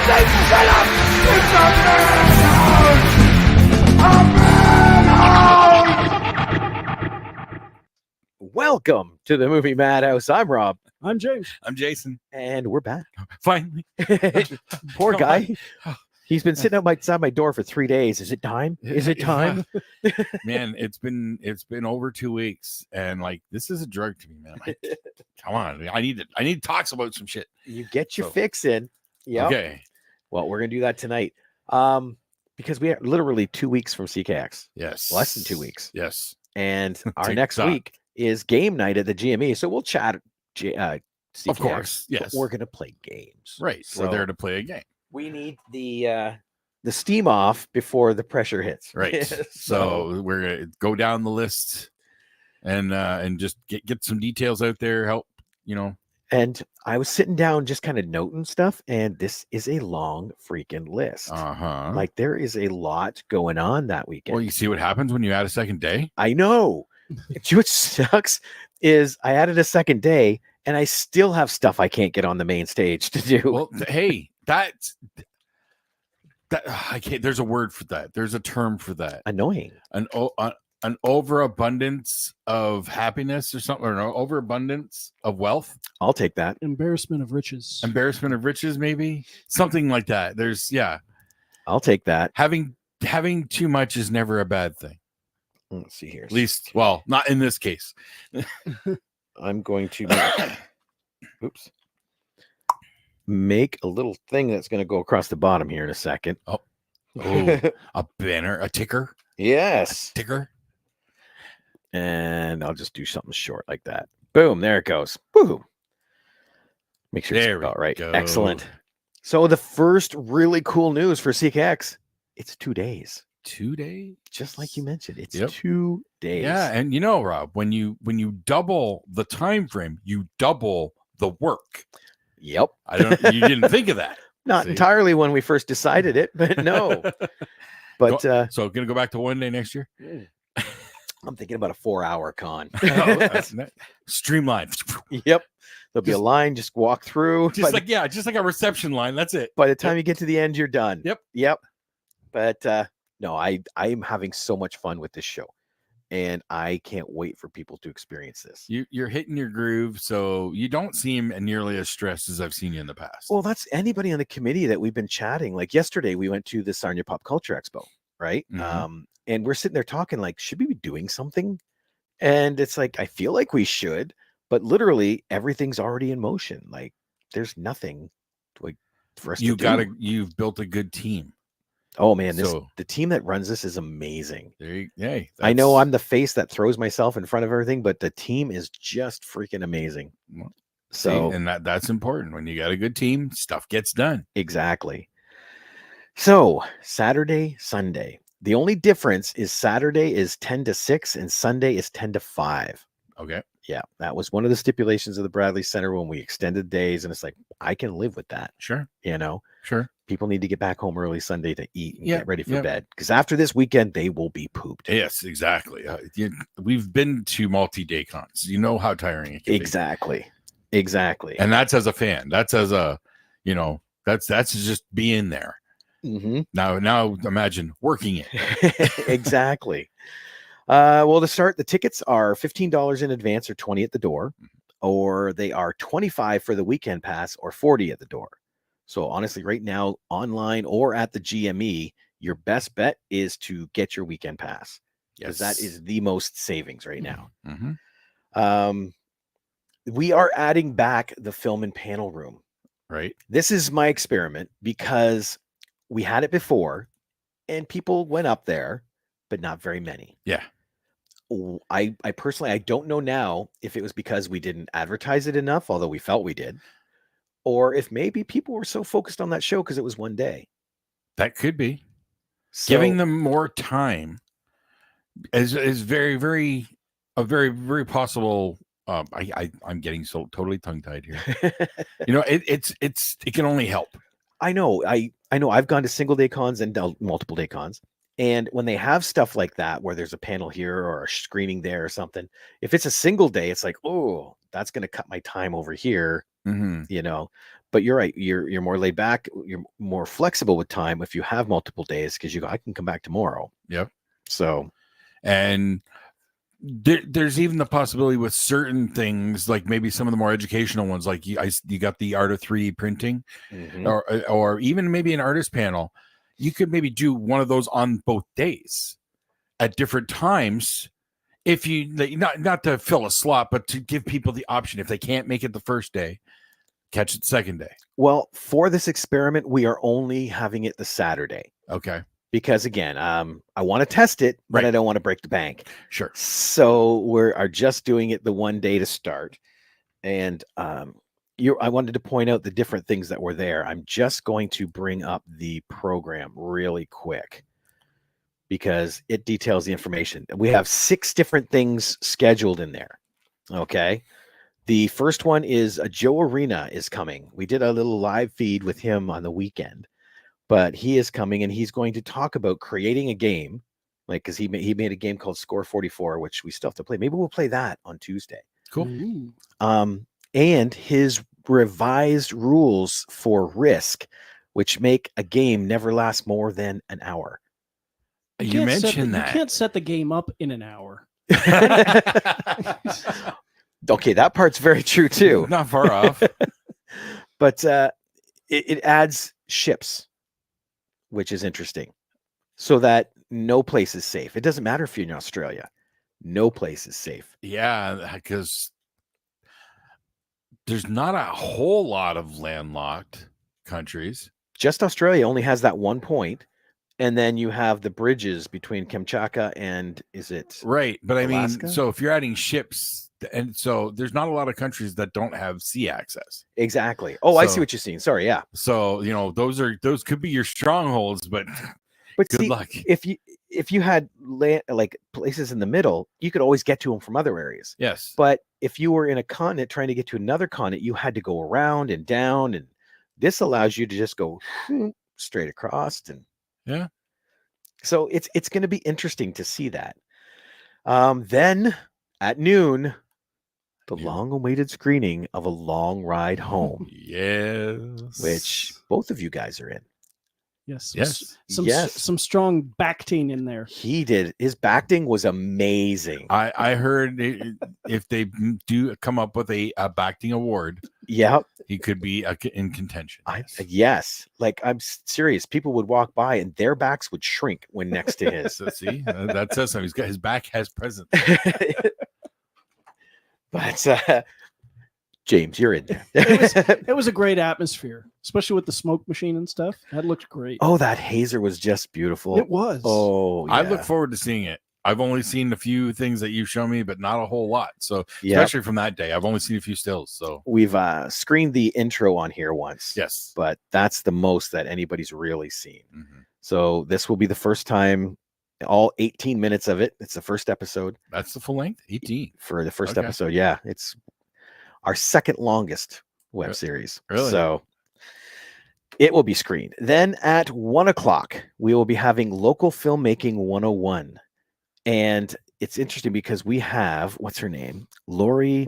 Shut up! It's a madhouse! Welcome to the Movie Madhouse. I'm Rob. I'm James. I'm Jason. And we're back. Finally. Poor Come guy. on. He's been sitting outside my door for 3 days. Is it time? Is it time? Man, it's been over 2 weeks, and like this is a drug to me, man. Come on, I need talks about some shit. You get your fix in. Yeah. Okay. Well, we're gonna do that tonight. Because we are literally 2 weeks from CKX. Yes. Less than 2 weeks. Yes. And our Tick next tock. week is game night at the GME. So we'll chat CKX, Of course. but Yes. we're gonna play games. Right. So We're there to play a game. we need the steam off before the pressure hits. Right. So we're gonna go down the list and just get some details out there. Help, And I was sitting down just kind of noting stuff, and this is a long freaking list. Uh-huh. Like there is a lot going on that weekend. Well, you see what happens when you add a second day? I know. What sucks is I added a second day, and I still have stuff I can't get on the main stage to do. Well, hey, that I can't. There's a word for that. There's a term for that. Annoying. An overabundance of happiness or something, or an overabundance of wealth. I'll take that. Embarrassment of riches. Embarrassment of riches, maybe something like that. I'll take that. Having too much is never a bad thing. Let's see here. At least, well, not in this case. I'm going to make a little thing that's going to go across the bottom here in a second. Oh, a banner, a ticker, Yes. ticker. And I'll just do something short like that. Boom, there it goes. Woohoo. Make sure There it's about we right. go. Excellent. So the first really cool news for CKX, it's 2 days. 2 days, Just like you mentioned, it's Yep. 2 days. Yeah, and Rob, when you double the time frame, you double the work. Yep. You didn't think of that. Not See? entirely when we first decided it, but no. But So gonna go back to 1 day next year. I'm thinking about a 4-hour con. That's nice. Streamline, Yep. There'll be a line, just walk through. just like a reception line. That's it. By the time you get to the end, you're done. Yep. But no, I'm having so much fun with this show, and I can't wait for people to experience this. You're hitting your groove, so you don't seem nearly as stressed as I've seen you in the past. Well, that's anybody on the committee that we've been chatting. Like yesterday, we went to the Sarnia Pop Culture Expo, right? Mhm. And we're sitting there talking like, should we be doing something? And it's like, I feel like we should, but literally everything's already in motion. Like there's nothing like for us to do. You've built a good team. Oh man, So- the team that runs this is amazing. Hey, I know I'm the face that throws myself in front of everything, but the team is just freaking amazing. Well, So and that's important. When you got a good team, stuff gets done. exactly. So Saturday, Sunday. The only difference is Saturday is 10 to 6 and Sunday is 10 to 5. Okay. Yeah, that was one of the stipulations of the Bradley Center when we extended days. And it's like, I can live with that. Sure. People need to get back home early Sunday to eat and Yeah, get ready for yeah. bed. Because after this weekend, they will be pooped. Yes, exactly. We've been to multi-day cons. You know how tiring it can be. Exactly. And that's as a fan. That's as a, that's just being there. Mm-hmm. Now imagine working it. Exactly. Well, to start, the tickets are $15 in advance or $20 at the door, or they are $25 for the weekend pass or $40 at the door. So honestly, right now, online or at the GME, your best bet is to get your weekend pass. Because that is the most savings right now. Mm-hmm. We are adding back the film and panel room. Right. This is my experiment because we had it before and people went up there, but not very many. Yeah. I personally, I don't know now if it was because we didn't advertise it enough, although we felt we did, or if maybe people were so focused on that show because it was one day. That could be. So, Giving them more time is very, very, a very, very possible. I'm getting so totally tongue tied here. It can only help. I know I've gone to single day cons and multiple day cons. And when they have stuff like that, where there's a panel here or a screening there or something, if it's a single day, it's like, oh, that's going to cut my time over here, Mm-hmm. but you're right. You're more laid back. You're more flexible with time if you have multiple days because you go, I can come back tomorrow. Yep. So, and there's even the possibility with certain things, like maybe some of the more educational ones, like you got the art of 3D printing, mhm. or even maybe an artist panel. You could maybe do one of those on both days at different times. If you not to fill a slot, but to give people the option, if they can't make it the first day, catch it the second day. Well, for this experiment, we are only having it the Saturday. Okay. Because again, I want to test it, but Right. I don't want to break the bank. Sure. So we are just doing it the one day to start. And I wanted to point out the different things that were there. I'm just going to bring up the program really quick because it details the information. We have 6 different things scheduled in there. Okay. The first one is Joe Arena is coming. We did a little live feed with him on the weekend. But he is coming and he's going to talk about creating a game, like because he made a game called Score 44, which we still have to play. Maybe we'll play that on Tuesday. Cool. And his revised rules for Risk, which make a game never last more than an hour. You mentioned that you can't set the game up in an hour. Okay, that part's very true too. Not far off. But it adds ships, which is interesting, so that no place is safe. It doesn't matter if you're in Australia. No place is safe. Yeah, because there's not a whole lot of landlocked countries. Just Australia only has that one point, and then you have the bridges between Kamchatka and is it Right, but Alaska? I mean, so if you're adding ships, and so there's not a lot of countries that don't have sea access. Exactly. Oh, I see So- what you're saying. Sorry, yeah. So those could be your strongholds, but But good see, luck. if you had like places in the middle, you could always get to them from other areas. Yes, But if you were in a continent trying to get to another continent, you had to go around and down, and this allows you to just go straight across. And Yeah. So it's going to be interesting to see that. Then at noon, the long-awaited screening of A Long Ride Home, yes, which both of you guys are in. Yes. Yes. Some strong bacting in there. He did. His acting was amazing. I heard if they do come up with a acting award, Yep. he could be in contention. Yes. Like I'm serious. People would walk by and their backs would shrink when next to his. So see, that says something. He's got his back has presence. But James, you're in there. It was a great atmosphere, especially with the smoke machine and stuff. That looked great. Oh, that hazer was just beautiful. It was. Oh, I yeah. look forward to seeing it. I've only seen a few things that you've shown me, but not a whole lot. So Yeah. especially from that day, I've only seen a few stills. So We've screened the intro on here once. yes, But that's the most that anybody's really seen. Mhm. So this will be the first time, all 18 minutes of it. It's the first episode That's the full length. 18. for the first Okay. episode. Yeah, it's our second longest web Re- series. really? So it will be screened. Then at 1:00, we will be having Local Filmmaking 101. And it's interesting because we have, what's her name? Lori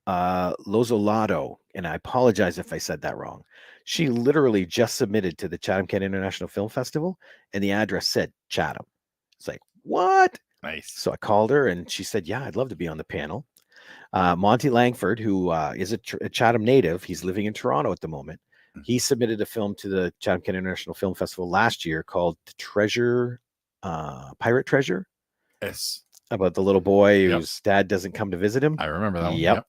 Lozolato. And I apologize if I said that wrong. She literally just submitted to the Chatham Kent International Film Festival, and the address said Chatham. It's like, what? Nice. So I called her and she said, yeah, I'd love to be on the panel. Monty Langford, who is a Chatham native, he's living in Toronto at the moment. He submitted a film to the Chatham Kent International Film Festival last year called Treasure, Pirate Treasure, Yes, about the little boy Yep. whose dad doesn't come to visit him. I remember that one. Yep.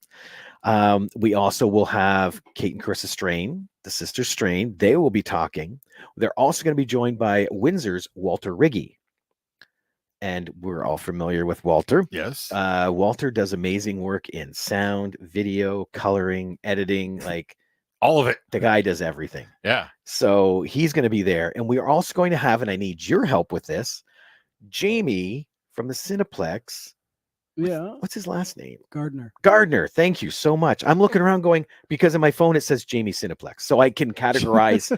We also will have Kate and Carissa Strain, the sisters Strain. They will be talking. They're also going to be joined by Windsor's Walter Riggy. And we're all familiar with Walter. Yes. Walter does amazing work in sound, video, coloring, editing. Like All of it. the guy does everything. Yeah. So he's going to be there. And we are also going to have, and I need your help with this, Jamie from the Cineplex. Yeah. What's his last name? Gardner. Gardner. Thank you so much. I'm looking around going, because in my phone it says Jamie Cineplex. So I can categorize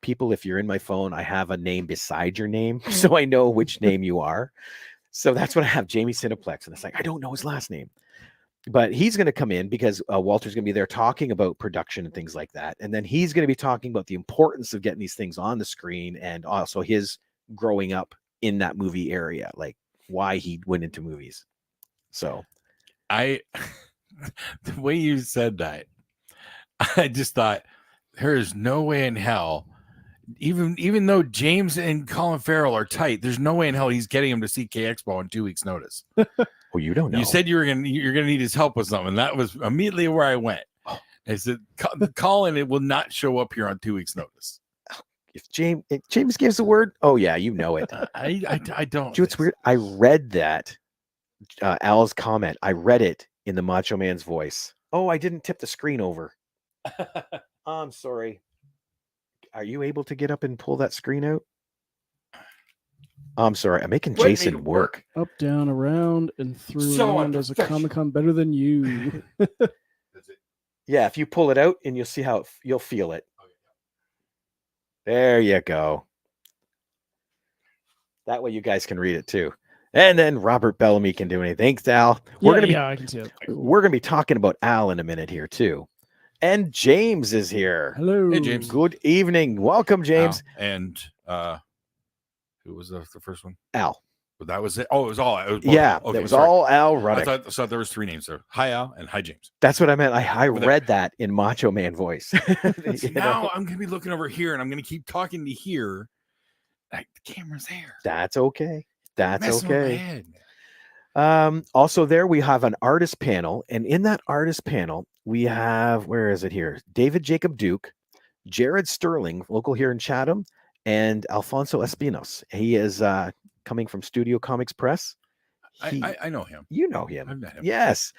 people, if you're in my phone, I have a name beside your name. So I know which name you are. So that's what I have, Jamie Cineplex. And it's like, I don't know his last name. but he's going to come in because Walter's going to be there talking about production and things like that. And then he's going to be talking about the importance of getting these things on the screen and also his growing up in that movie area, like why he went into movies. So the way you said that, I just thought there is no way in hell, even though James and Colin Farrell are tight, there's no way in hell he's getting him to CK Expo on 2 weeks' notice. well, you don't know. You said you're gonna need his help with something. That was immediately where I went. I said, Colin, it will not show up here on 2 weeks' notice. If James gives the word, oh yeah, you know it. I don't. What's weird? I read that Al's comment. I read it in the Macho Man's voice. Oh, I didn't tip the screen over. I'm sorry. Are you able to get up and pull that screen out? I'm sorry. I'm making Jason work. Up, down, around, and through. So and there's a Comic-Con better than you. Yeah, if you pull it out and you'll see how you'll feel it. There you go. That way you guys can read it too. And then Robert Bellamy can do anything. Thanks, Al. I can see it. We're gonna be talking about Al in a minute here too. And James is here. Hello. Hey, James. Good evening. Welcome, James. Al. And who was the first one? Al. Well, that was it. Oh, it was all. It was both. Yeah, Okay, that was sorry. all Al I Ruddick. thought there was 3 names there. Hi, Al, and hi, James. That's what I meant. I read that in Macho Man voice. You Now know? I'm going to be looking over here, and I'm going to keep talking to here. Like the camera's there. That's okay. That's Messing with my okay. head. Also there we have an artist panel, and in that artist panel we have, where is it here? David Jacob Duke, Jared Sterling, local here in Chatham, and Alfonso Espinos. He is coming from Studio Comics Press. I know him. You know him. I've met him. Yes.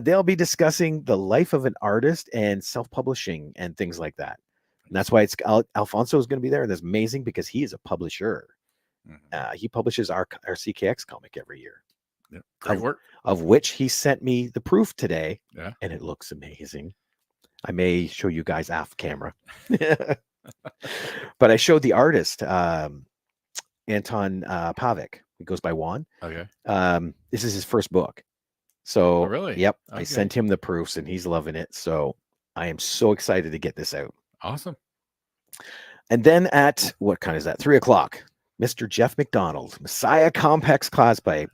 They'll be discussing the life of an artist and self-publishing and things like that. And that's why it's Alfonso is going to be there. And that's amazing because he is a publisher. Mhm. He publishes our CKX comic every year. Yeah. Great work. Of which he sent me the proof today. Yeah. And it looks amazing. I may show you guys off camera. But I showed the artist, Anton Pavic. He goes by Juan. Okay. This is his first book. So, Oh, really? Yep. Okay. I sent him the proofs and he's loving it. So I am so excited to get this out. Awesome. And then at what kind is that? 3:00, Mr. Jeff McDonald, Messiah Complex Cosplay,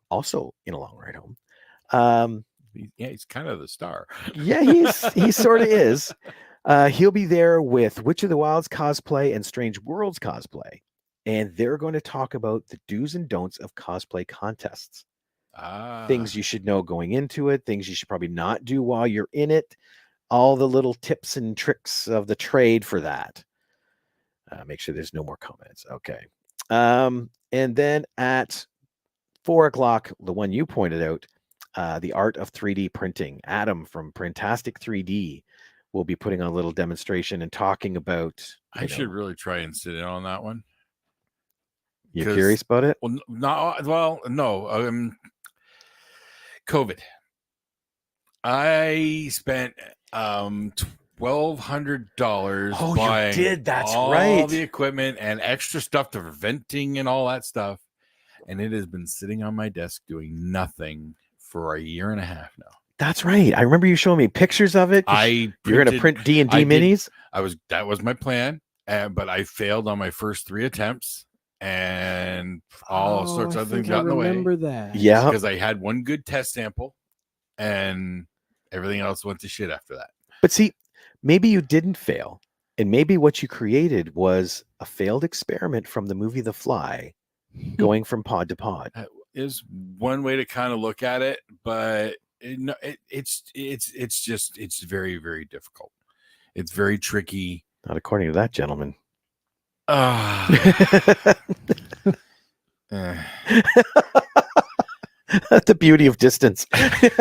also in A Long Ride Home. Yeah, he's kind of the star. Yeah, he sort of is. He'll be there with Witch of the Wilds cosplay and Strange Worlds cosplay, and they're going to talk about the do's and don'ts of cosplay contests. Things you should know going into it, things you should probably not do while you're in it, all the little tips and tricks of the trade for that. Make sure there's no more comments. Okay. And then at 4:00, the one you pointed out, the art of 3D printing. Adam from Printastic 3D will be putting on a little demonstration and talking about. I should really try and sit in on that one. You're curious about it? Well, no. COVID. I spent $1,200. Oh, buying you did. That's all right. the equipment and extra stuff for venting and all that stuff, and it has been sitting on my desk doing nothing for a year and a half now. That's right. I remember you showing me pictures of it. You're going to print D&D minis. That was my plan, but I failed on my first 3 attempts, and all sorts of things got in the way. I remember that. Yeah, because I had one good test sample, and everything else went to shit after that. but see, maybe you didn't fail, and maybe what you created was a failed experiment from the movie The Fly, going from pod to pod. That is one way to kind of look at it, but it's very, very difficult. It's very tricky. Not according to that gentleman. The beauty of distance.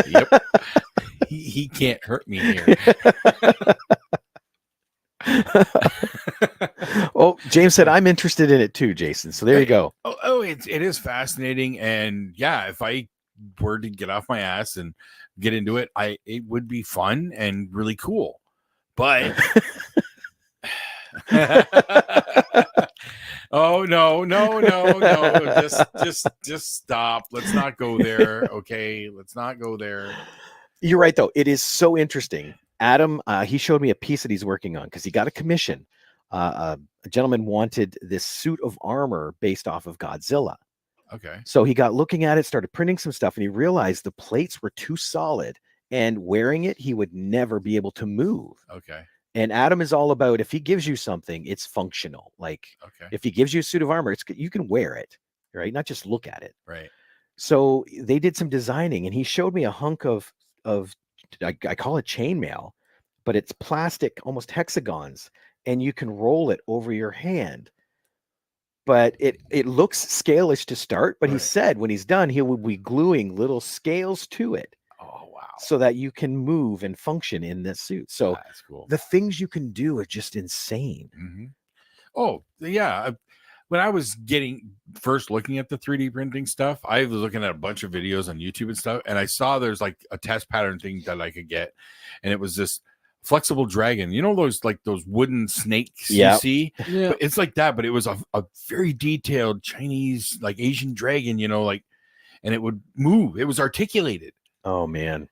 Yep. He can't hurt me here. Oh, James said, I'm interested in it too, Jason. So there you go. It is fascinating. And yeah, if I were to get off my ass and get into it, it would be fun and really cool. But Oh no. Just stop. Let's not go there. Okay, let's not go there. You're right, though. It is so interesting. Adam, he showed me a piece that he's working on because he got a commission. A gentleman wanted this suit of armor based off of Godzilla. Okay. So he got looking at it, started printing some stuff, and he realized the plates were too solid, and wearing it, he would never be able to move. Okay. And Adam is all about, if he gives you something, it's functional. Like Okay. if he gives you a suit of armor, you can wear it, right? Not just look at it. Right. So they did some designing, and he showed me a hunk of I call it chainmail, but it's plastic, almost hexagons, and you can roll it over your hand. But it looks scalish to start, but he Right. said when he's done, he will be gluing little scales to it Oh wow. so that you can move and function in this suit. So That's cool. the things you can do are just insane. Mm-hmm. Oh yeah. When I was first looking at the 3D printing stuff, I was looking at a bunch of videos on YouTube and stuff, and I saw there's like a test pattern thing that I could get, and it was this flexible dragon. You know those wooden snakes Yep. you see? Yeah. But it's like that, but it was a very detailed Chinese, like Asian dragon, and it would move. It was articulated. Oh man.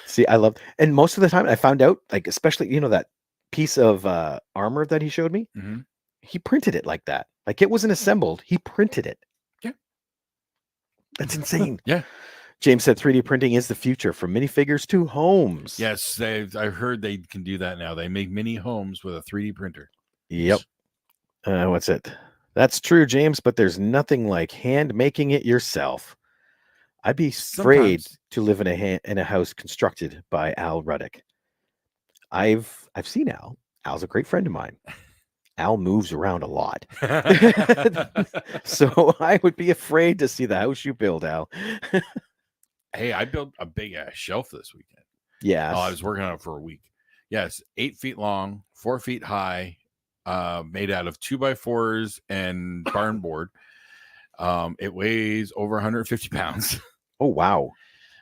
See, I love, and most of the time I found out, like, especially, that piece of armor that he showed me, Mm-hmm. he printed it like that. Like it wasn't assembled. He printed it. Yeah. That's insane. Yeah. James said 3D printing is the future, from minifigures to homes. Yes, I've heard they can do that now. They make mini homes with a 3D printer. Yep. What's it? That's true, James, but there's nothing like hand making it yourself. I'd be afraid Sometimes. to live in a house constructed by Al Ruddick. I've seen Al. Al's a great friend of mine. Al moves around a lot. So I would be afraid to see the house you build, Al. Hey, I built a big ass shelf this weekend. Yeah. Oh, I was working on it for a week. Yes, 8 feet long, 4 feet high, made out of 2x4s and barn board. It weighs over 150 pounds. Oh, wow.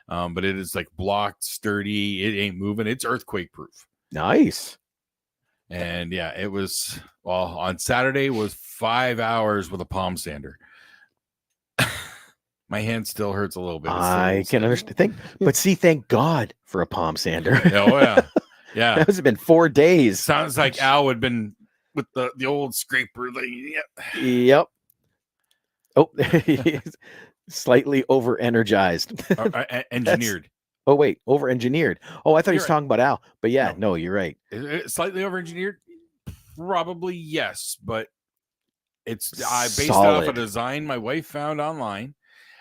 But it is like blocked, sturdy. It ain't moving. It's earthquake proof. Nice. And yeah, it was, on Saturday was 5 hours with a palm sander. My hand still hurts a little bit. I can understand. But see, thank God for a palm sander. Oh yeah. Yeah. That has been 4 days. Sounds like Al would have been with the old scraper. Like, yeah. Yep. Oh, he's slightly over energized. Engineered. Oh, wait, over engineered. Oh, I thought he was You're right. talking about Al, but yeah, No. no, you're right. Slightly over engineered? Probably yes, but I based it off a Solid. design my wife found online.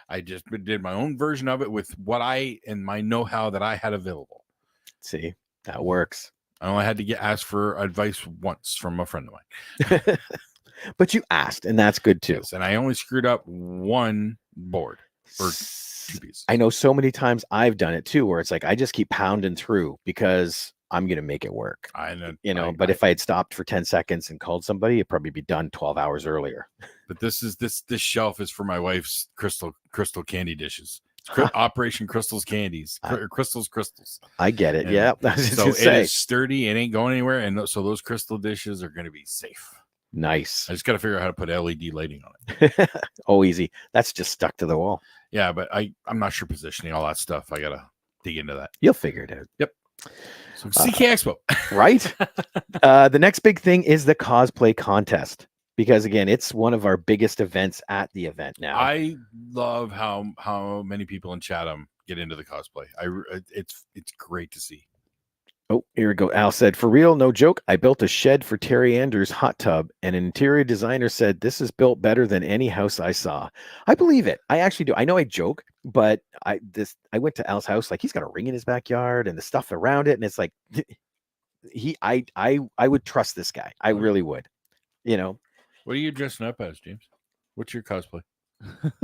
I just did my own version of it with what my know-how that I had available. See, that works. I only had to ask for advice once from a friend of mine. But you asked, and that's good too. Yes, and I only screwed up one board or two pieces. I know so many times I've done it too, where it's like I just keep pounding through because I'm gonna make it work. I know, But if I had stopped for 10 seconds and called somebody, it'd probably be done 12 hours earlier. But this shelf is for my wife's crystal candy dishes. Operation Crystal's Candies. Crystals. I get it. And Yeah. So it is sturdy. It ain't going anywhere. And so those crystal dishes are going to be safe. Nice. I just got to figure out how to put LED lighting on it. Oh, easy. That's just stuck to the wall. Yeah, but I'm not sure positioning, all that stuff. I got to dig into that. You'll figure it out. Yep. So CK Expo. Right? The next big thing is the cosplay contest. Because again, it's one of our biggest events at the event now. I love how many people in Chatham get into the cosplay. It's great to see. Oh, here we go. Al said, for real, no joke. I built a shed for Terry Andrews' hot tub, and an interior designer said this is built better than any house I saw. I believe it. I actually do. I know I joke, but I went to Al's house, like he's got a ring in his backyard and the stuff around it, and it's like I would trust this guy. I really would. What are you dressing up as, James? What's your cosplay?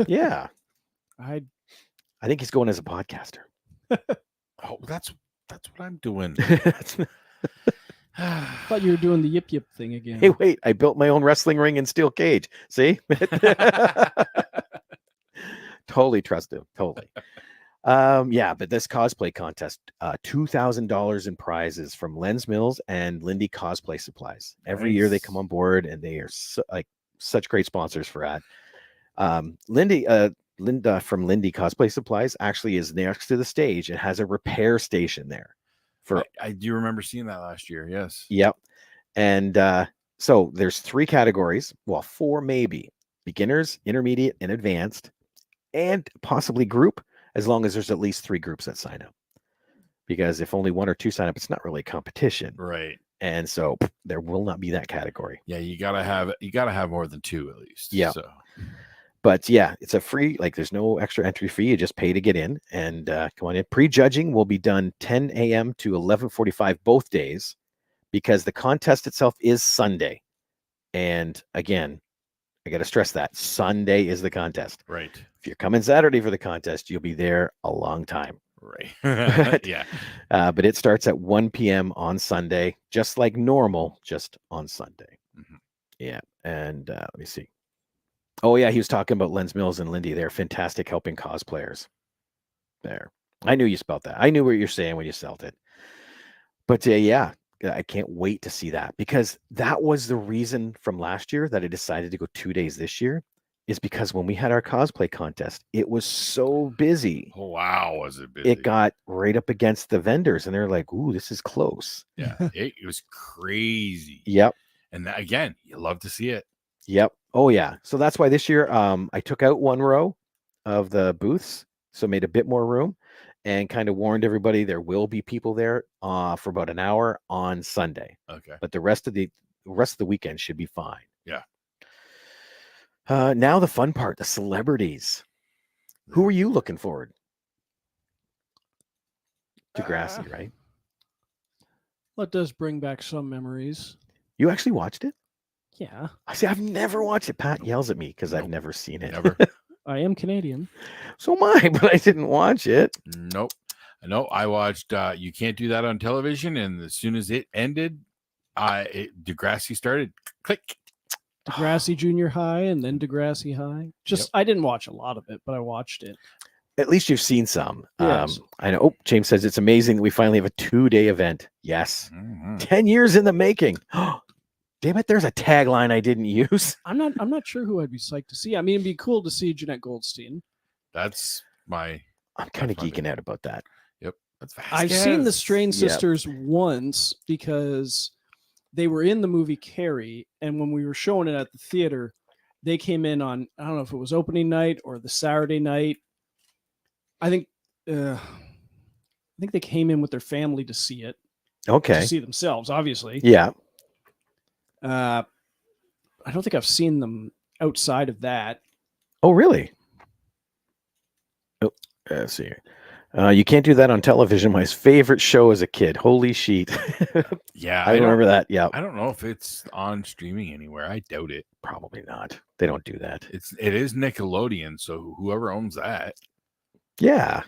Yeah. I think he's going as a podcaster. Oh, that's what I'm doing. thought you were doing the yip thing again. Hey, wait, I built my own wrestling ring and steel cage. See? Totally trust him. Totally. Yeah, but this cosplay contest, $2,000 in prizes from Lens Mills and Lindy Cosplay Supplies. Every year they come on board, and they are so, like, such great sponsors for that. Linda from Lindy Cosplay Supplies actually is next to the stage and has a repair station there. I do remember seeing that last year. Yes. Yep. And so there's 3 categories. Well, 4 maybe. Beginners, intermediate, and advanced, and possibly group, as long as there's at least 3 groups that sign up. Because if only 1 or 2 sign up, it's not really competition. Right. And so there will not be that category. Yeah, you gotta have more than 2 at least. Yeah. So. But yeah, it's a free, like there's no extra entry fee. You just pay to get in and come on in. Prejudging will be done 10 a.m. to 11:45 both days, because the contest itself is Sunday. And again, I got to stress that Sunday is the contest. Right. If you're coming Saturday for the contest, you'll be there a long time. Right. Yeah. But it starts at 1 p.m. on Sunday, just like normal, just on Sunday. Mm-hmm. Yeah. And let me see. Oh, yeah. He was talking about Lens Mills and Lindy. They're fantastic helping cosplayers. There. I knew you spelled that. I knew what you're saying when you spelled it. But yeah, I can't wait to see that, because that was the reason from last year that I decided to go 2 days this year, is because when we had our cosplay contest, it was so busy. Oh, wow, was it busy? It got right up against the vendors, and they're like, ooh, this is close. Yeah, it was crazy. Yep. And that, again, you love to see it. Yep. Oh, yeah. So that's why this year I took out 1 row of the booths, so made a bit more room, and kind of warned everybody there will be people there for about an hour on Sunday. Okay. But the rest of the weekend should be fine. Yeah. Now the fun part, the celebrities. Who are you looking forward? Degrassi, right? Well, it does bring back some memories. You actually watched it? Yeah. I see. I've never watched it. Pat yells at me because I've never seen it. Never. I am Canadian. So am I, but I didn't watch it. Nope. No, I watched You Can't Do That on Television, and as soon as it ended, Degrassi started. Click. Degrassi Junior High and then Degrassi High. Just I didn't watch a lot of it, but I watched it. At least you've seen some. Yes. I know. Oh, James says it's amazing that we finally have a 2-day event. Yes. Mm-hmm. 10 years in the making. Damn it, there's a tagline I didn't use. I'm not sure who I'd be psyched to see. I mean, it'd be cool to see Jeanette Goldstein. That's my. I'm kind of geeking out about that. Yep. That's fast. I've seen the Strain Sisters once because they were in the movie Carrie, and when we were showing it at the theater, they came in on, I don't know if it was opening night or the Saturday night. I think they came in with their family to see it. Okay. To see themselves, obviously. Yeah. I don't think I've seen them outside of that. Oh, really? Oh, let's see. You Can't Do That on Television. My favorite show as a kid. Holy sheet. Yeah. I remember that. Yeah. I don't know if it's on streaming anywhere. I doubt it. Probably not. They don't do that. It is Nickelodeon, so whoever owns that. Yeah.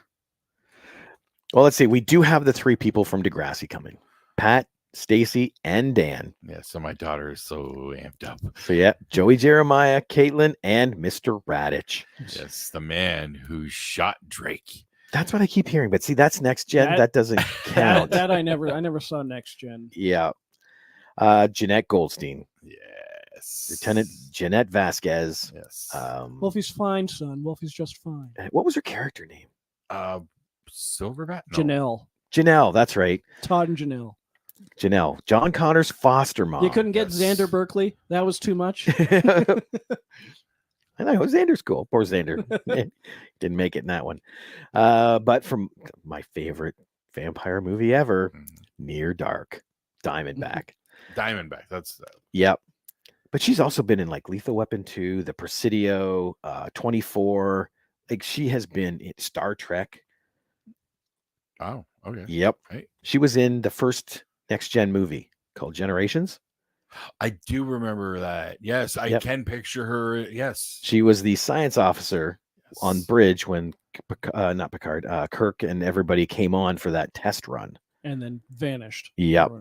Well, let's see. We do have the 3 people from Degrassi coming. Pat, Stacy, and Dan. Yeah, so my daughter is so amped up. So yeah, Joey Jeremiah, Caitlin, and Mr. Radich. Yes, the man who shot Drake. That's what I keep hearing. But see, that's next gen. That doesn't count. that I never saw next gen. Yeah. Jeanette Goldstein. Yes. Lieutenant Jeanette Vasquez. Yes. Wolfie's fine, son. Wolfie's just fine. What was her character name? Silverbat? No. Janelle. Janelle. That's right. Todd and Janelle. Janelle. John Connor's foster mom. You couldn't get yes. Xander Berkeley? That was too much. I know Xander's cool. Poor Xander. Didn't make it in that one. But from my favorite vampire movie ever, Near Dark, Diamondback. Diamondback. That's Yep. But she's also been in like Lethal Weapon 2, The Presidio, 24. Like she has been in Star Trek. Oh, okay. Yep. Right. She was in the first next gen movie called Generations. I do remember that. Yes, I can picture her. Yes. She was the science officer on bridge when not Picard, Kirk and everybody came on for that test run. And then vanished. Yep.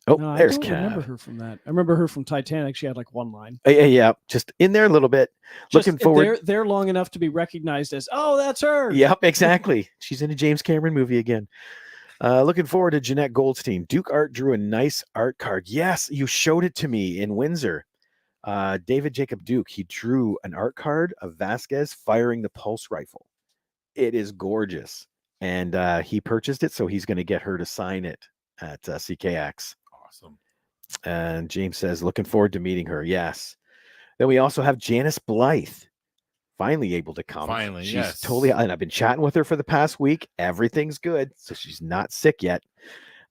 Oh, No, there's I don't remember Cav. her from that. I remember her from Titanic. She had like one line. Yeah, just in there a little bit. Looking forward. They're long enough to be recognized as, oh, that's her. Yep, exactly. She's in a James Cameron movie again. Looking forward to Jeanette Goldstein. Duke Art drew a nice art card. Yes, you showed it to me in Windsor. David Jacob Duke, he drew an art card of Vasquez firing the pulse rifle. It is gorgeous. And he purchased it, so he's going to get her to sign it at CKX. Awesome. And James says, looking forward to meeting her. Yes. Then we also have Janice Blythe, finally able to come. Finally, she's yes. totally, and I've been chatting with her for the past week. Everything's good, so she's not sick yet.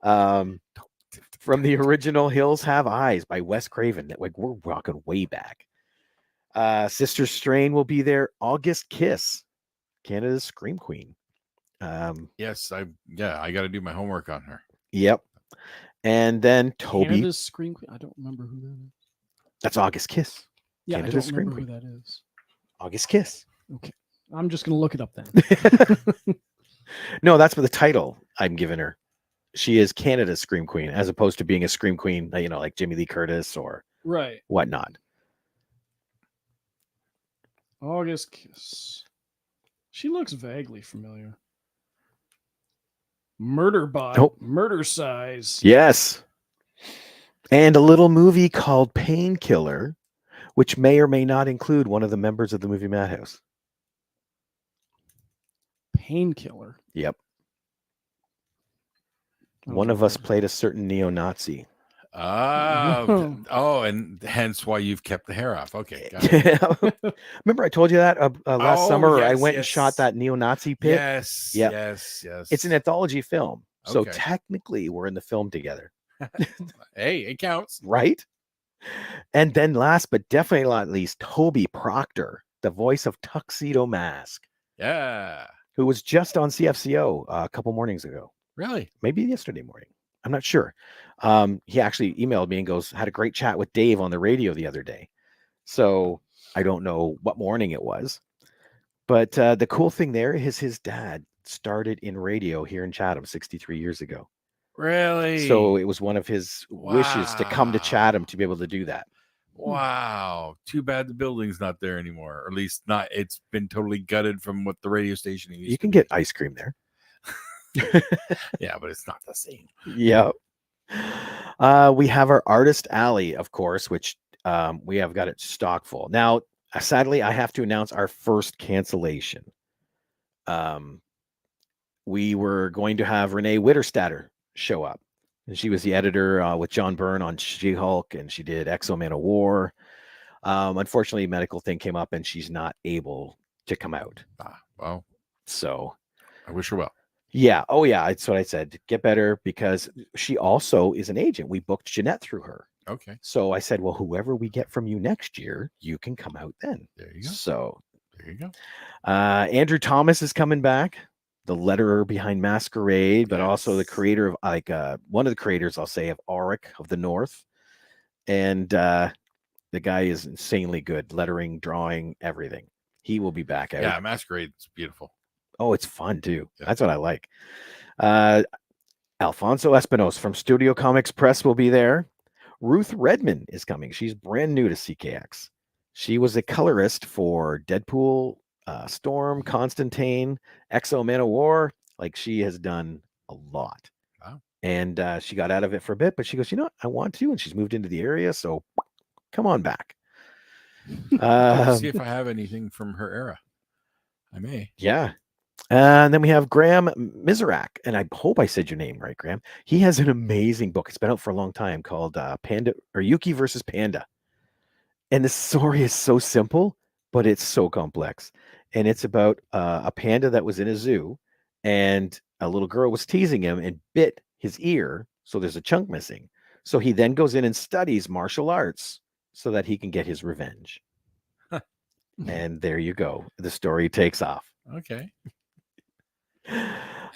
From the original Hills Have Eyes by Wes Craven. Like, we're walking way back. Sister Strain will be there. August Kiss, Canada's Scream Queen. Yes, I got to do my homework on her. Yep. And then Toby. Canada's Scream Queen. I don't remember who that is. That's August Kiss. Yeah, Canada's I don't remember Scream who that is. August Kiss. Okay. I'm just going to look it up then. No, that's what the title I'm giving her. She is Canada's Scream Queen, as opposed to being a Scream Queen, like Jamie Lee Curtis or right. whatnot. August Kiss. She looks vaguely familiar. Murderbot. Oh. Murder Size. Yes. And a little movie called Painkiller, which may or may not include one of the members of the Movie Madhouse. Painkiller. Yep. Okay. One of us played a certain neo-Nazi. And hence why you've kept the hair off. Okay. Got it. Remember I told you that last summer I yes, went and shot that neo-Nazi pit? Yes. Yep. Yes. It's an anthology film. So Okay. technically we're in the film together. Hey, it counts. Right? And then last but definitely not least, Toby Proctor, the voice of Tuxedo Mask, Yeah. who was just on CFCO a couple mornings ago. Really? Maybe yesterday morning. I'm not sure. He actually emailed me and goes, had a great chat with Dave on the radio the other day. So I don't know what morning it was. But the cool thing there is his dad started in radio here in Chatham 63 years ago. Really? So it was one of his wishes to come to Wow. Chatham to be able to do that. Wow. Too bad the building's not there anymore. Or at least not. It's been totally gutted from what the radio station used You to can be. get ice cream there. Yeah, but it's not the same. Yeah. We have our Artist Alley, of course, which we have got it stock full. Now, sadly, I have to announce our first cancellation. We were going to have Renee Witterstatter show up. And she was the editor with John Byrne on She-Hulk, and she did Exo-Man of War. Unfortunately, a medical thing came up, and she's not able to come out. Well, So I wish her well. yeah. Oh, yeah. It's what I said. Get better, because she also is an agent. We booked Jeanette through her. Okay. So I said, well, whoever we get from you next year, you can come out then. There you go. So There you go. Andrew Thomas is coming back, the letterer behind Masquerade, but also the creator of one of the creators, I'll say, of Auric of the North. And the guy is insanely good, lettering, drawing, everything. He will be back out. Yeah, Masquerade's beautiful. Oh, it's fun too. Yeah. That's what I like. Alfonso Espinosa from Studio Comics Press will be there. Ruth Redman is coming. She's brand new to CKX. She was a colorist for Deadpool, Storm, Constantine, Exo-Man of War. Like, she has done a lot. Wow. And she got out of it for a bit, but she goes, you know what? I want to. And she's moved into the area. So come on back. Let's see if I have anything from her era. I may. Yeah. And then we have Graham Miserak, and I hope I said your name right, Graham. He has an amazing book. It's been out for a long time called Panda or Yuki versus Panda. And the story is so simple, but it's so complex. And it's about a panda that was in a zoo, and a little girl was teasing him and bit his ear. So there's a chunk missing. So he then goes in and studies martial arts so that he can get his revenge. And there you go. The story takes off. Okay.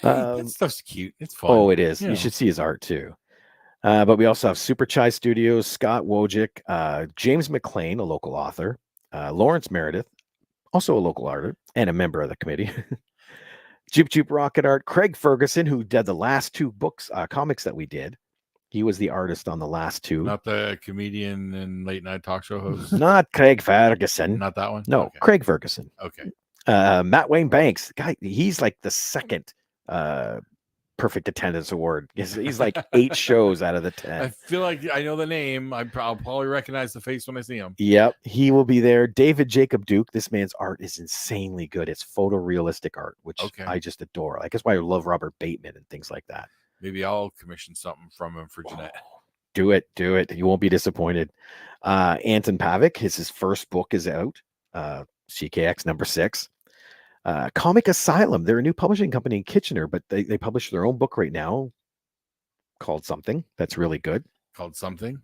That stuff's cute. It's fun. Oh, it is. Yeah. You should see his art too. But we also have Super Chai Studios, Scott Wojcik, James McLean, a local author, Lawrence Meredith, also a local artist and a member of the committee. Joop Joop Rocket Art, Craig Ferguson, who did the last two books, comics that we did. He was the artist on the last two. Not the comedian and late night talk show host. Not Craig Ferguson. Not that one. No, Okay. Craig Ferguson. Okay. Matt Wayne Banks, guy, he's like the second perfect attendance award. He's like 8 shows out of the 10. I feel like I know the name. I'll probably recognize the face when I see him. Yep, he will be there. David Jacob Duke. This man's art is insanely good. It's photorealistic art, which I just adore. Like, that's why I love Robert Bateman and things like that. Maybe I'll commission something from him for Jeanette. Do it. You won't be disappointed. Anton Pavic, his first book is out. CKX number 6. Comic Asylum. They're a new publishing company in Kitchener, but they publish their own book right now called something that's really good. Called something?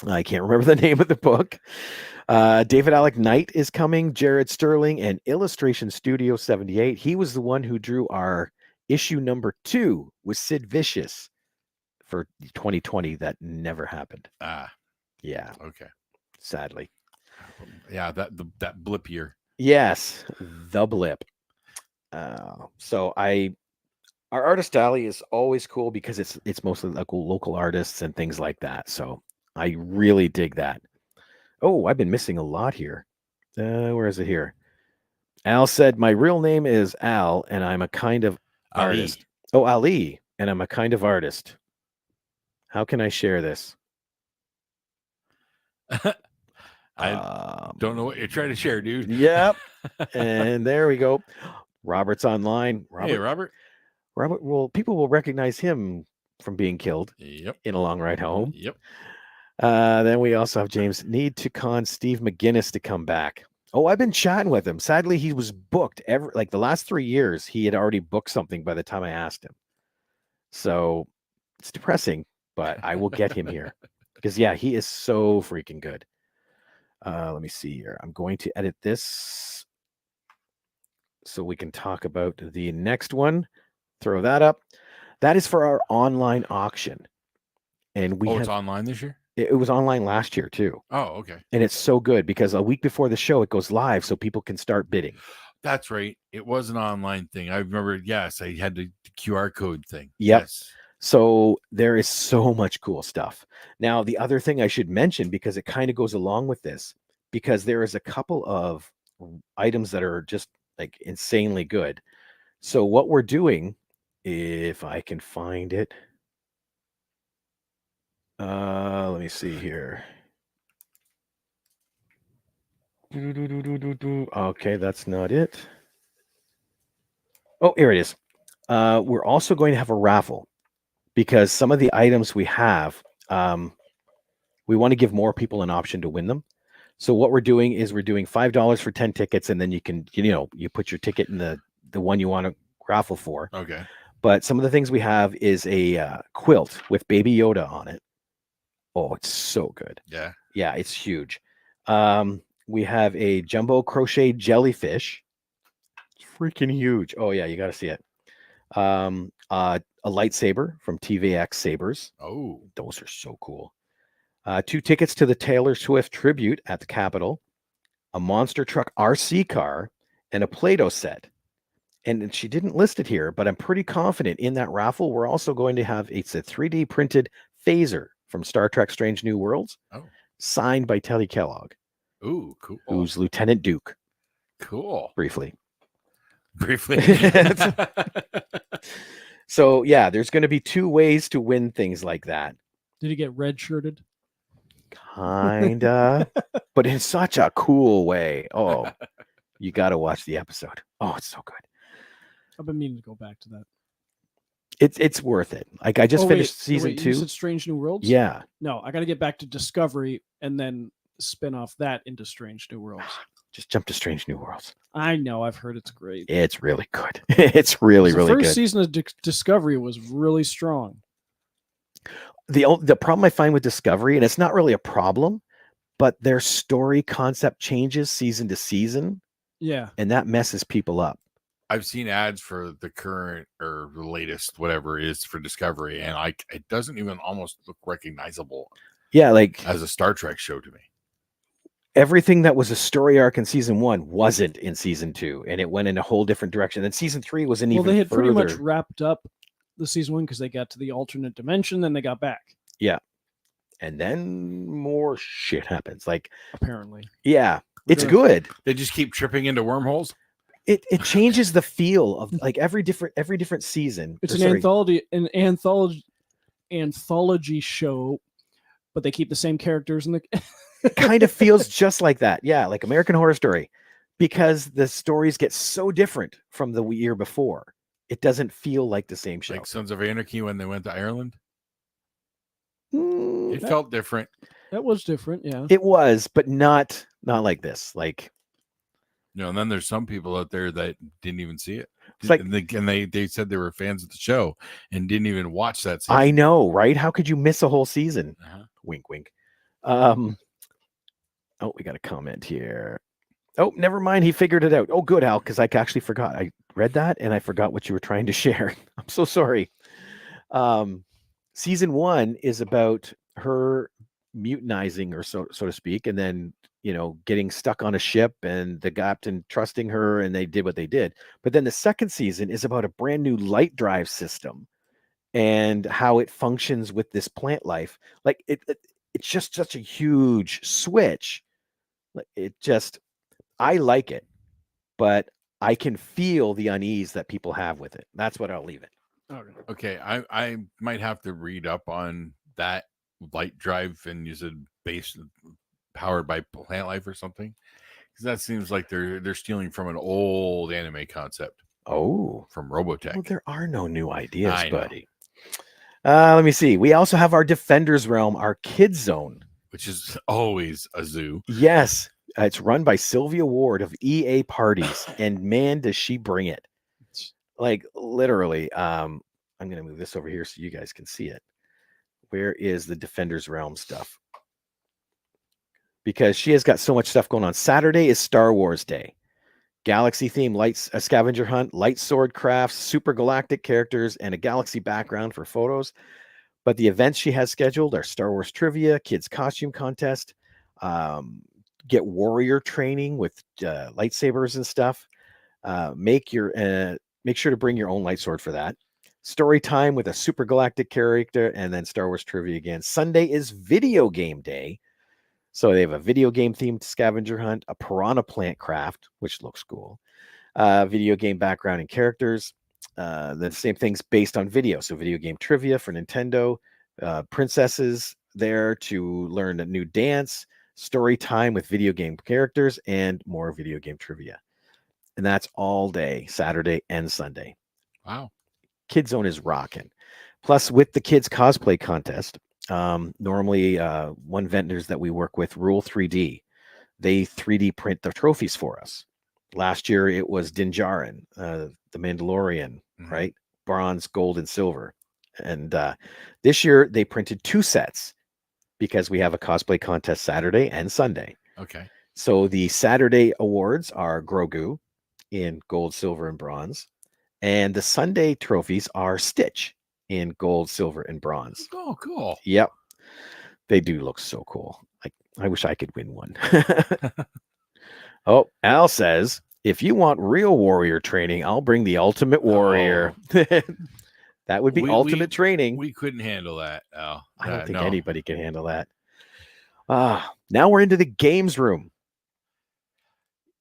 I can't remember the name of the book. David Alec Knight is coming. Jared Sterling and Illustration Studio 78. He was the one who drew our issue number 2 with Sid Vicious for 2020. That never happened. Yeah. Okay. Sadly. Yeah, that blip year. Yes, the blip. So our artist alley is always cool because it's mostly like local artists and things like that. So I really dig that. Oh, I've been missing a lot here. Where is it here? Al said, my real name is Al, and I'm a kind of artist. Oh, Ali, and I'm a kind of artist. How can I share this? I don't know what you're trying to share, dude. Yep. And there we go. Robert's online. Hey, Robert. Well, people will recognize him from being killed. Yep. In A Long Ride Home. Yep. Then we also have James. Need to con Steve McGinnis to come back. Oh, I've been chatting with him. Sadly, he was booked the last 3 years. He had already booked something by the time I asked him. So it's depressing, but I will get him here because he is so freaking good. Let me see here. I'm going to edit this so we can talk about the next one. Throw that up. That is for our online auction. And it's online this year? It was online last year too. Oh, okay. And it's so good because a week before the show, it goes live so people can start bidding. That's right. It was an online thing. I remember, yes, I had the QR code thing. Yep. Yes. So there is so much cool stuff. Now, the other thing I should mention, because it kind of goes along with this, because there is a couple of items that are just like insanely good. So what we're doing, if I can find it, let me see here. Okay, that's not it. Oh, here it is. We're also going to have a raffle because some of the items we have, we want to give more people an option to win them. So what we're doing is we're doing $5 for 10 tickets, and then you can, you put your ticket in the one you want to raffle for. Okay. But some of the things we have is a quilt with Baby Yoda on it. Oh, it's so good. Yeah. Yeah, it's huge. We have a jumbo crochet jellyfish. It's freaking huge. Oh yeah, you got to see it. A lightsaber from TVX Sabers. Oh, those are so cool. 2 tickets to the Taylor Swift tribute at the Capitol, a monster truck RC car, and a Play-Doh set. And she didn't list it here, but I'm pretty confident in that raffle. We're also going to have a 3D printed phaser from Star Trek Strange New Worlds, signed by Telly Kellogg. Ooh, cool. Who's Lieutenant Duke. Cool. Briefly. So, yeah, there's going to be 2 ways to win things like that. Did he get red-shirted? Kinda, but in such a cool way. Oh, you got to watch the episode. Oh, it's so good. I've been meaning to go back to that. It's worth it. Like, I just finished season 2. You said Strange New Worlds? Yeah. No, I got to get back to Discovery and then spin off that into Strange New Worlds. Just jump to Strange New Worlds. I know. I've heard it's great. It's really good. It's really good. The first season of Discovery was really strong. The problem I find with Discovery, and it's not really a problem, but their story concept changes season to season. Yeah. And that messes people up. I've seen ads for the current or the latest, whatever it is for Discovery, and it doesn't even almost look recognizable. Yeah, like as a Star Trek show to me. Everything that was a story arc in season 1 wasn't in season 2, and it went in a whole different direction. Then season 3 was an even they had further. Pretty much wrapped up the season 1 because they got to the alternate dimension, then they got back. Yeah. And then more shit happens. Like, apparently. Yeah. It's good. They just keep tripping into wormholes. it changes the feel of like every different season. It's or an sorry, anthology show, but they keep the same characters in the. It kind of feels just like that. Yeah, like American Horror Story, because the stories get so different from the year before. It doesn't feel like the same show. Like Sons of Anarchy when they went to Ireland. Mm, It felt different. That was different, yeah. it was, but not like this. Like, You know, and then there's some people out there that didn't even see it. It's like- and they said they were fans of the show and didn't even watch that season. I know, right? How could you miss a whole season? Uh-huh. Wink, wink. Oh, we got a comment here. Oh, never mind. He figured it out. Oh, good, Al, because I actually forgot. I read that and I forgot what you were trying to share. I'm so sorry. Season 1 is about her mutinizing, or so to speak, and then getting stuck on a ship and the captain trusting her, and they did what they did. But then the second season is about a brand new light drive system and how it functions with this plant life. Like it's just such a huge switch. I like it, but I can feel the unease that people have with it. That's what I'll leave it. Okay, I might have to read up on that light drive, and you said powered by plant life or something, because that seems like they're stealing from an old anime concept. Oh, from Robotech. Well, there are no new ideas, I know. buddy. Let me see. We also have our Defenders Realm, our Kids Zone, which is always a zoo. Yes, it's run by Sylvia Ward of EA Parties, and man, does she bring it! Like literally. I'm gonna move this over here so you guys can see it. Where is the Defenders Realm stuff? Because she has got so much stuff going on. Saturday is Star Wars Day. Galaxy theme lights, a scavenger hunt, light sword crafts, super galactic characters, and a galaxy background for photos. But the events she has scheduled are Star Wars trivia, kids costume contest, get warrior training with lightsabers and stuff. Make sure to bring your own light sword for that. Story time with a super galactic character, and then Star Wars trivia again. Sunday is video game day. So they have a video game themed scavenger hunt, a piranha plant craft, which looks cool, video game background and characters. The same things based on video. So video game trivia for Nintendo, princesses there to learn a new dance, story time with video game characters, and more video game trivia. And that's all day, Saturday and Sunday. Wow. Kids Zone is rocking. Plus, with the kids cosplay contest, normally one vendors that we work with, Rule 3D, they 3D print the trophies for us. Last year it was Din Djarin, the Mandalorian, right? Bronze, gold, and silver. And this year they printed 2 sets because we have a cosplay contest Saturday and Sunday. Okay. So the Saturday awards are Grogu in gold, silver, and bronze. And the Sunday trophies are Stitch in gold, silver, and bronze. Oh, cool. Yep. They do look so cool. I wish I could win one. Oh, Al says, if you want real warrior training, I'll bring the Ultimate Warrior. Oh. That would be ultimate training. We couldn't handle that, Al. I don't think anybody can handle that. Now we're into the games room.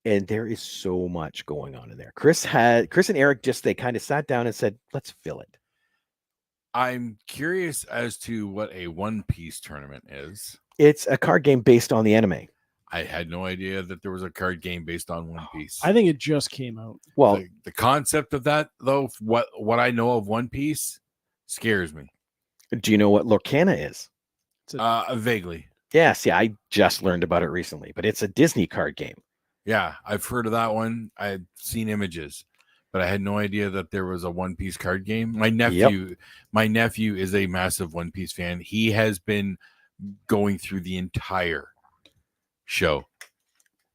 And there is so much going on in there. Chris and Eric they kind of sat down and said, let's fill it. I'm curious as to what a One Piece tournament is. It's a card game based on the anime. I had no idea that there was a card game based on One Piece. I think it just came out. Well, the concept of that, though, what I know of One Piece scares me. Do you know what Lorcana is? Vaguely. Yes, yeah, I just learned about it recently, but it's a Disney card game. Yeah, I've heard of that one. I've seen images, but I had no idea that there was a One Piece card game. My nephew is a massive One Piece fan. He has been going through the entire show.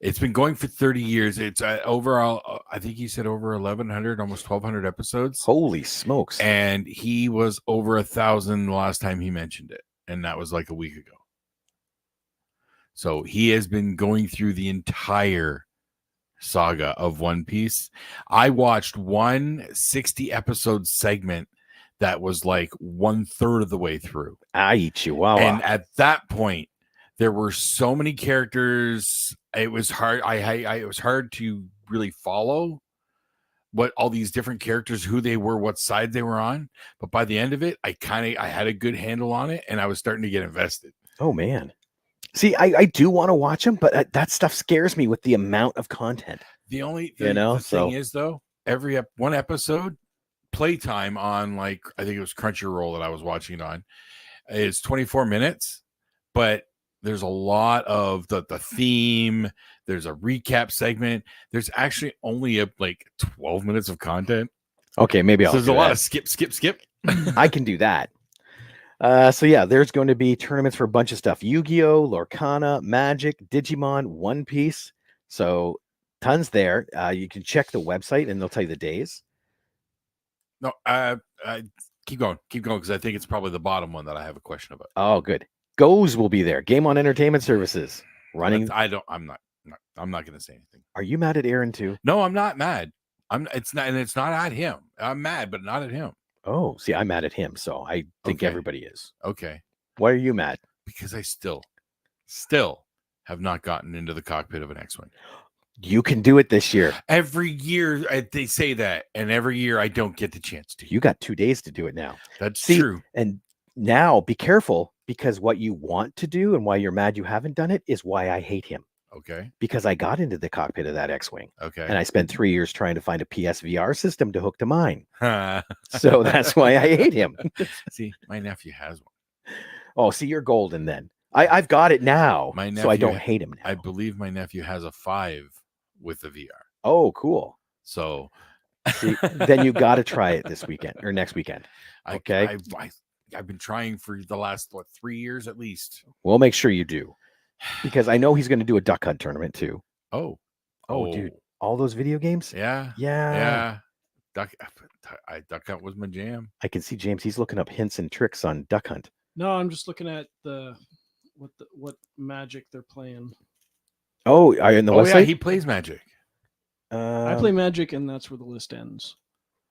It's been going for 30 years. It's overall, I think he said over 1,100, almost 1,200 episodes. Holy smokes. And he was over 1,000 the last time he mentioned it. And that was like a week ago. So he has been going through the entire saga of One Piece. I watched one 60-episode segment that was like 1/3 of the way through. Ay, Chihuahua. And at that point, there were so many characters. It was hard. It was hard to really follow what all these different characters, who they were, what side they were on. But by the end of it, I had a good handle on it, and I was starting to get invested. Oh man. See, I do want to watch them, but that stuff scares me with the amount of content. The thing is, though, every one episode playtime on, like, I think it was Crunchyroll that I was watching it on, is 24 minutes, but there's a lot of the theme. There's a recap segment. There's actually only like 12 minutes of content. Okay, maybe I'll. So there's a lot of skip. I can do that. So yeah, there's going to be tournaments for a bunch of stuff: Yu-Gi-Oh, Lorcana, Magic, Digimon, One Piece. So tons there. You can check the website and they'll tell you the days. No, keep going, because I think it's probably the bottom one that I have a question about. Oh, good. Goes will be there. Game On Entertainment Services running. I'm not going to say anything. Are you mad at Aaron too? No, I'm not mad. It's not at him. I'm mad, but not at him. Oh, see, I'm mad at him, so I think everybody is. Okay. Why are you mad? Because I still have not gotten into the cockpit of an X-Wing. You can do it this year. Every year they say that, and every year I don't get the chance to. You got 2 days to do it now. That's true. And now be careful, because what you want to do and why you're mad you haven't done it is why I hate him. Okay. Because I got into the cockpit of that X-Wing. Okay. And I spent 3 years trying to find a PSVR system to hook to mine. So that's why I hate him. See, my nephew has one. Oh, see, you're golden then. I've got it now, so I don't hate him now. I believe my nephew has a 5 with the VR. Oh, cool. So see, then you got to try it this weekend or next weekend. Okay. I've been trying for the last 3 years at least. We'll make sure you do, because I know he's going to do a duck hunt tournament too. Oh, dude, all those video games. Yeah. Duck hunt was my jam. I can see James. He's looking up hints and tricks on duck hunt. No, I'm just looking at what Magic they're playing. Oh, are you in the website? Yeah, he plays Magic. I play Magic, and that's where the list ends.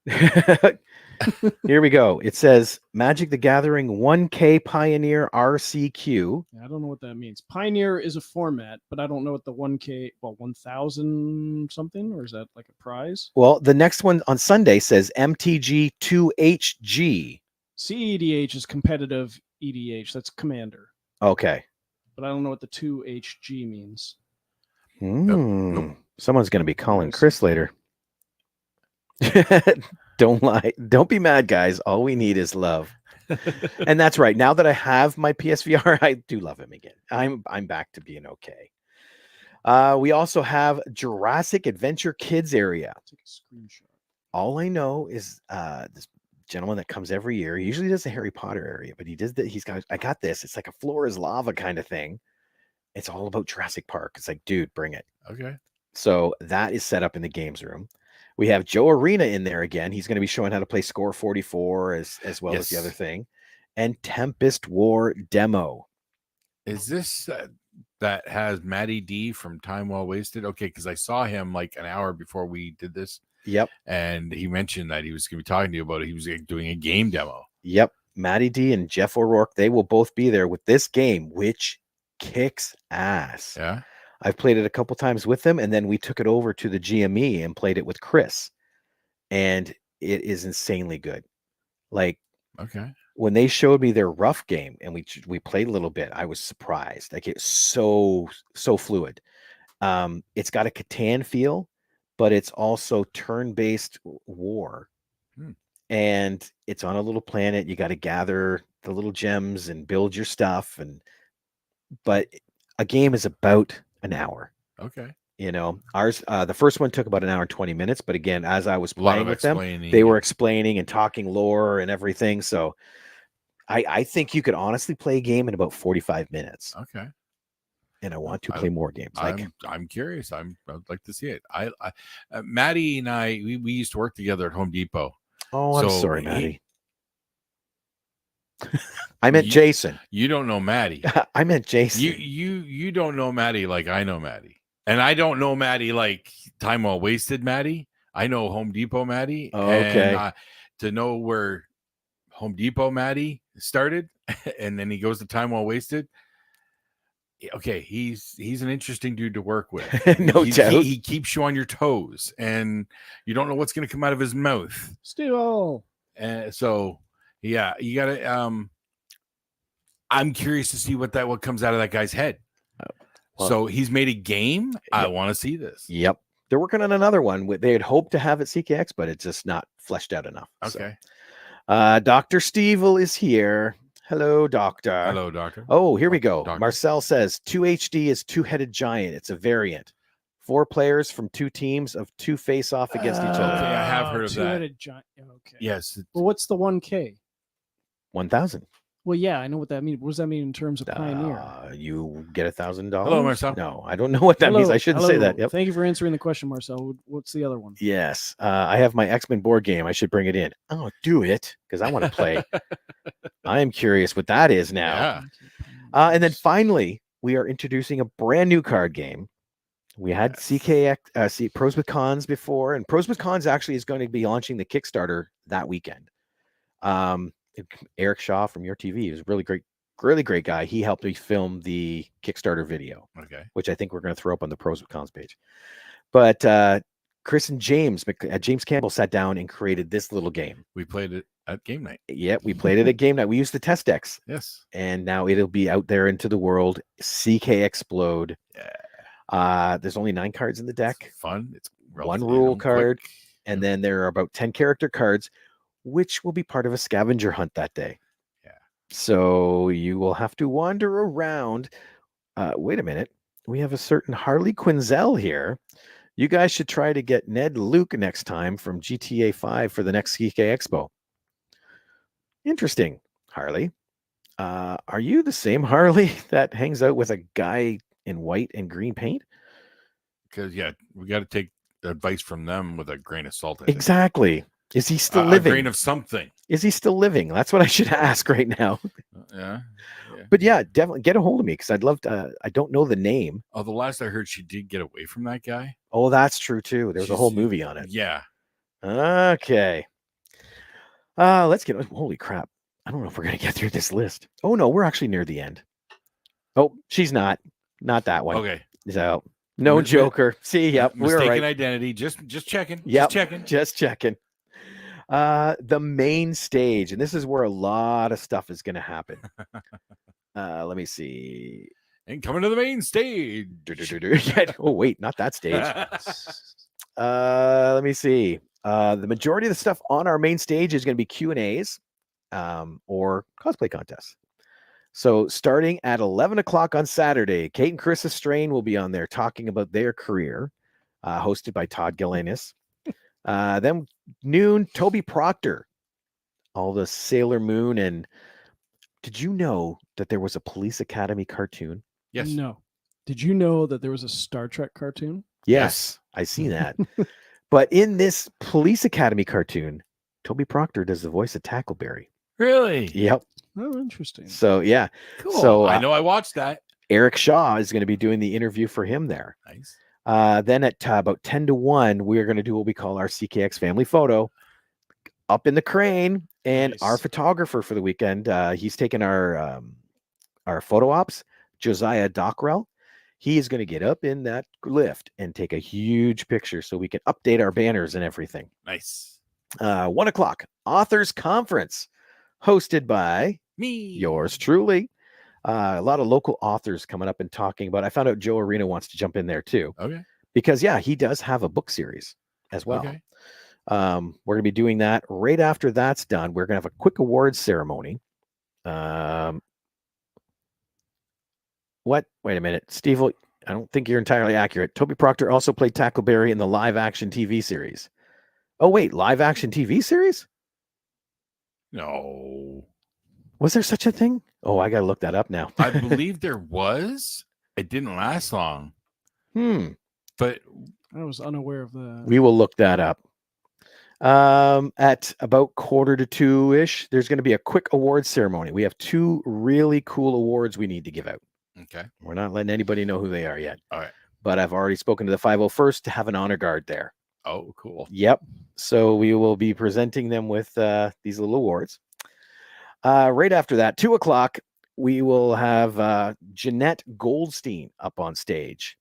Here we go. It says Magic the Gathering 1K Pioneer RCQ. I don't know what that means. Pioneer is a format, but I don't know what the 1K, 1,000 something, or is that like a prize? Well, the next one on Sunday says MTG 2HG. CEDH is competitive EDH. That's Commander. Okay. But I don't know what the 2HG means. Nope. Someone's going to be calling Chris later. Don't lie. Don't be mad, guys. All we need is love. And that's right. Now that I have my PSVR, I do love him again. I'm back to being okay. We also have Jurassic Adventure Kids area. Take a screenshot. All I know is this gentleman that comes every year. He usually does the Harry Potter area, but he does that. I got this. It's like a floor is lava kind of thing. It's all about Jurassic Park. It's like, dude, bring it. Okay. So that is set up in the games room. We have Joe Arena in there again. He's going to be showing how to play Score 44 as well as the other thing. And Tempest War demo. Is this that has Matty D from Time Well Wasted? Okay, because I saw him like an hour before we did this. Yep. And he mentioned that he was going to be talking to you about it. He was doing a game demo. Yep. Matty D and Jeff O'Rourke, they will both be there with this game, which kicks ass. Yeah. I've played it a couple times with them, and then we took it over to the GME and played it with Chris. And it is insanely good. Like, okay. When they showed me their rough game and we played a little bit, I was surprised. Like, it's so fluid. It's got a Catan feel, but it's also turn-based war. And it's on a little planet. You got to gather the little gems and build your stuff. But a game is about an hour. Okay. You know, ours, the first one took about an hour and 20 minutes. But again, as I was playing with them, explaining. they were explaining and talking lore and everything. So I think you could honestly play a game in about 45 minutes. Okay. And I want to play more games. I'm curious. I'd like to see it. Maddie and I, we used to work together at Home Depot. Oh, I'm sorry, Maddie. I meant Jason. You don't know Maddie. I meant Jason. You don't know Maddie like I know Maddie. And I don't know Maddie like Time Well Wasted Maddie. I know Home Depot Maddie. Oh, okay. And, to know where Home Depot Maddie started, and then he goes to Time Well Wasted. okay, he's an interesting dude to work with. No doubt. He keeps you on your toes, and you don't know what's going to come out of his mouth. Steel. And so, yeah, you got to. I'm curious to see what comes out of that guy's head. Well, so he's made a game. I Yep. want to see this. Yep. They're working on another one. They had hoped to have at CKX, but it's just not fleshed out enough. Okay. So, Dr. Stevel is here. Hello, Doctor. Hello, Doctor. Oh, here we go. Doctor. Marcel says 2HD is two-headed giant. It's a variant. 4 players from 2 teams of 2 face off against each other. Okay, I have heard of that. Two-headed giant. Okay. Yes. Well, what's the 1K? 1,000. Well, yeah, I know what that means. What does that mean in terms of Pioneer? You get $1,000. Hello, Marcel. No, I don't know what that means. I shouldn't say that. Yep. Thank you for answering the question, Marcel. What's the other one? Yes. I have my X-Men board game. I should bring it in. Oh, do it because I want to play. I am curious what that is now. Yeah. And then finally, we are introducing a brand new card game. We had CKX, Pros with Cons before, and Pros with Cons actually is going to be launching the Kickstarter that weekend. Eric Shaw from Your TV is a really great guy. He helped me film the Kickstarter video, which I think we're going to throw up on the Pros with Cons page. But Chris and James Campbell sat down and created this little game. We played it at game night. Yep, we played it at game night. We used the test decks. Yes. And now it'll be out there into the world. CK Explode. Yeah. There's only 9 cards in the deck. It's fun. It's one rule card. And then there are about 10 character cards, which will be part of a scavenger hunt that day. Yeah. So you will have to wander around. Wait a minute. We have a certain Harley Quinzel here. You guys should try to get Ned Luke next time from GTA 5 for the next CK Expo. Interesting, Harley. Are you the same Harley that hangs out with a guy in white and green paint? Because, yeah, we got to take advice from them with a grain of salt. Exactly. Is he still living? A grain of something. Is he still living? That's what I should ask right now. Yeah. But yeah, definitely get a hold of me because I'd love to. I don't know the name. Oh, the last I heard, she did get away from that guy. Oh, that's true too. There's a whole movie on it. Yeah. Okay. Let's get. Holy crap! I don't know if we're gonna get through this list. Oh no, we're actually near the end. Oh, she's not that one. Okay. So no Joker. See, yep, we're mistaken right. Identity. Just checking. Yep, just checking. The main stage, and this is where a lot of stuff is going to happen. Let me see. And coming to the main stage. Oh wait, not that stage. Let me see. The majority of the stuff on our main stage is going to be Q&As or cosplay contests. So starting at 11 o'clock on Saturday, Kate and Chris Strain will be on there talking about their career, hosted by Todd Galanis. Then noon, Toby Proctor, all the Sailor Moon. And did you know that there was a Police Academy cartoon? Yes. No. Did you know that there was a Star Trek cartoon? Yes. I see that. But in this Police Academy cartoon, Toby Proctor does the voice of Tackleberry. Really? Yep. Oh, interesting. So yeah. Cool. So I know I watched that. Eric Shaw is going to be doing the interview for him there. Nice. Then at about 10 to 1, we're going to do what we call our CKX family photo up in the crane. And Nice. our photographer for the weekend, he's taken our photo ops, Josiah Dockrell. He is going to get up in that lift and take a huge picture so we can update our banners and everything. Nice. 1 o'clock, Authors Conference, hosted by Me. yours truly. A lot of local authors coming up and talking about. I found out Joe Arena wants to jump in there too. Okay. Because yeah, he does have a book series as well. Okay. We're gonna be doing that right after that's done. We're gonna have a quick awards ceremony. What? Wait a minute, Steve. I don't think you're entirely accurate. Toby Proctor also played Tackleberry in the live action TV series. Oh wait, live action TV series? No. Was there such a thing? Oh, I gotta look that up now. I believe there was. It didn't last long. But I was unaware of that. We will look that up. At about 1:45-ish, there's going to be a quick awards ceremony. We have 2 really cool awards we need to give out. okay. We're not letting anybody know who they are yet. All right. But I've already spoken to the 501st to have an honor guard there. Oh, cool. Yep. So we will be presenting them with these little awards. Right after that, 2 o'clock, we will have Jeanette Goldstein up on stage.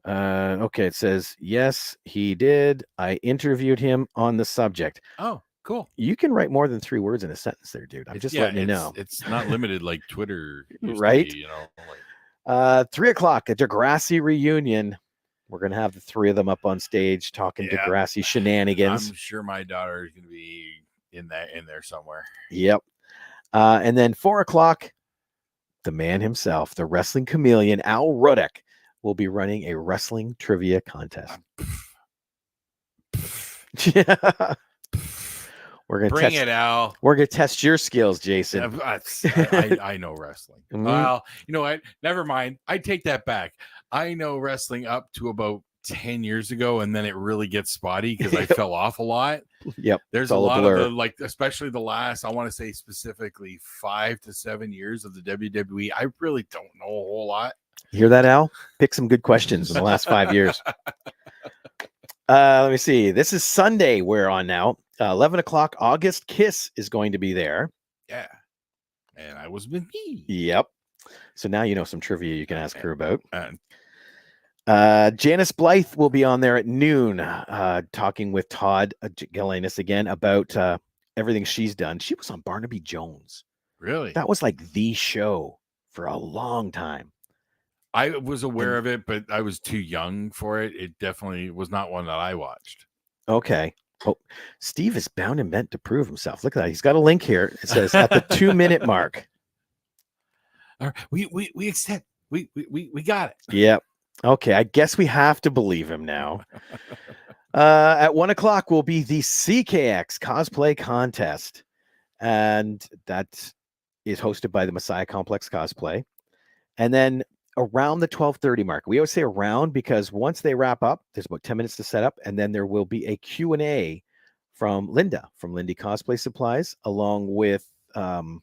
Okay, it says, yes, he did. I interviewed him on the subject. Oh, cool. You can write more than 3 words in a sentence there, dude. I'm just letting you know. It's not limited like Twitter used Right? to be, you know. Like... 3 o'clock, a Degrassi reunion. We're going to have the 3 of them up on stage talking Degrassi shenanigans. I'm sure my daughter is going to be in there somewhere. Yep. And then 4 o'clock, the man himself, the wrestling chameleon, Al Rudek, will be running a wrestling trivia contest. Yeah. We're gonna Bring it, Al. We're gonna test your skills, Jason. I know wrestling. Mhm. Well, you know what? Never mind. I take that back. I know wrestling up to about 10 years ago, and then it really gets spotty because I fell off a lot. Yep. There's a lot of the, like, especially the last, I want to say specifically 5 to 7 years of the WWE. I really don't know a whole lot. Hear that, Al? Pick some good questions in the last 5 years. Let me see. This is Sunday. We're on now. 11 o'clock. August Kiss is going to be there. Yeah. And I was with me. Yep. So now you know some trivia you can ask her about. And Janice Blythe will be on there at noon, talking with Todd Galanis again about everything she's done. She was on Barnaby Jones. really? That was like the show for a long time. I was aware of it, but I was too young for it. It definitely was not one that I watched. Okay. Oh, Steve is bound and bent to prove himself. Look at that. He's got a link here. It says at the 2-minute mark. All right. We accept. We got it. Yep. Okay. I guess we have to believe him now. At 1 o'clock will be the CKX cosplay contest. And that is hosted by the Messiah Complex Cosplay. And then around the 12:30 mark, we always say around because once they wrap up, there's about 10 minutes to set up, and then there will be a Q&A from Linda from Lindy Cosplay Supplies, along with did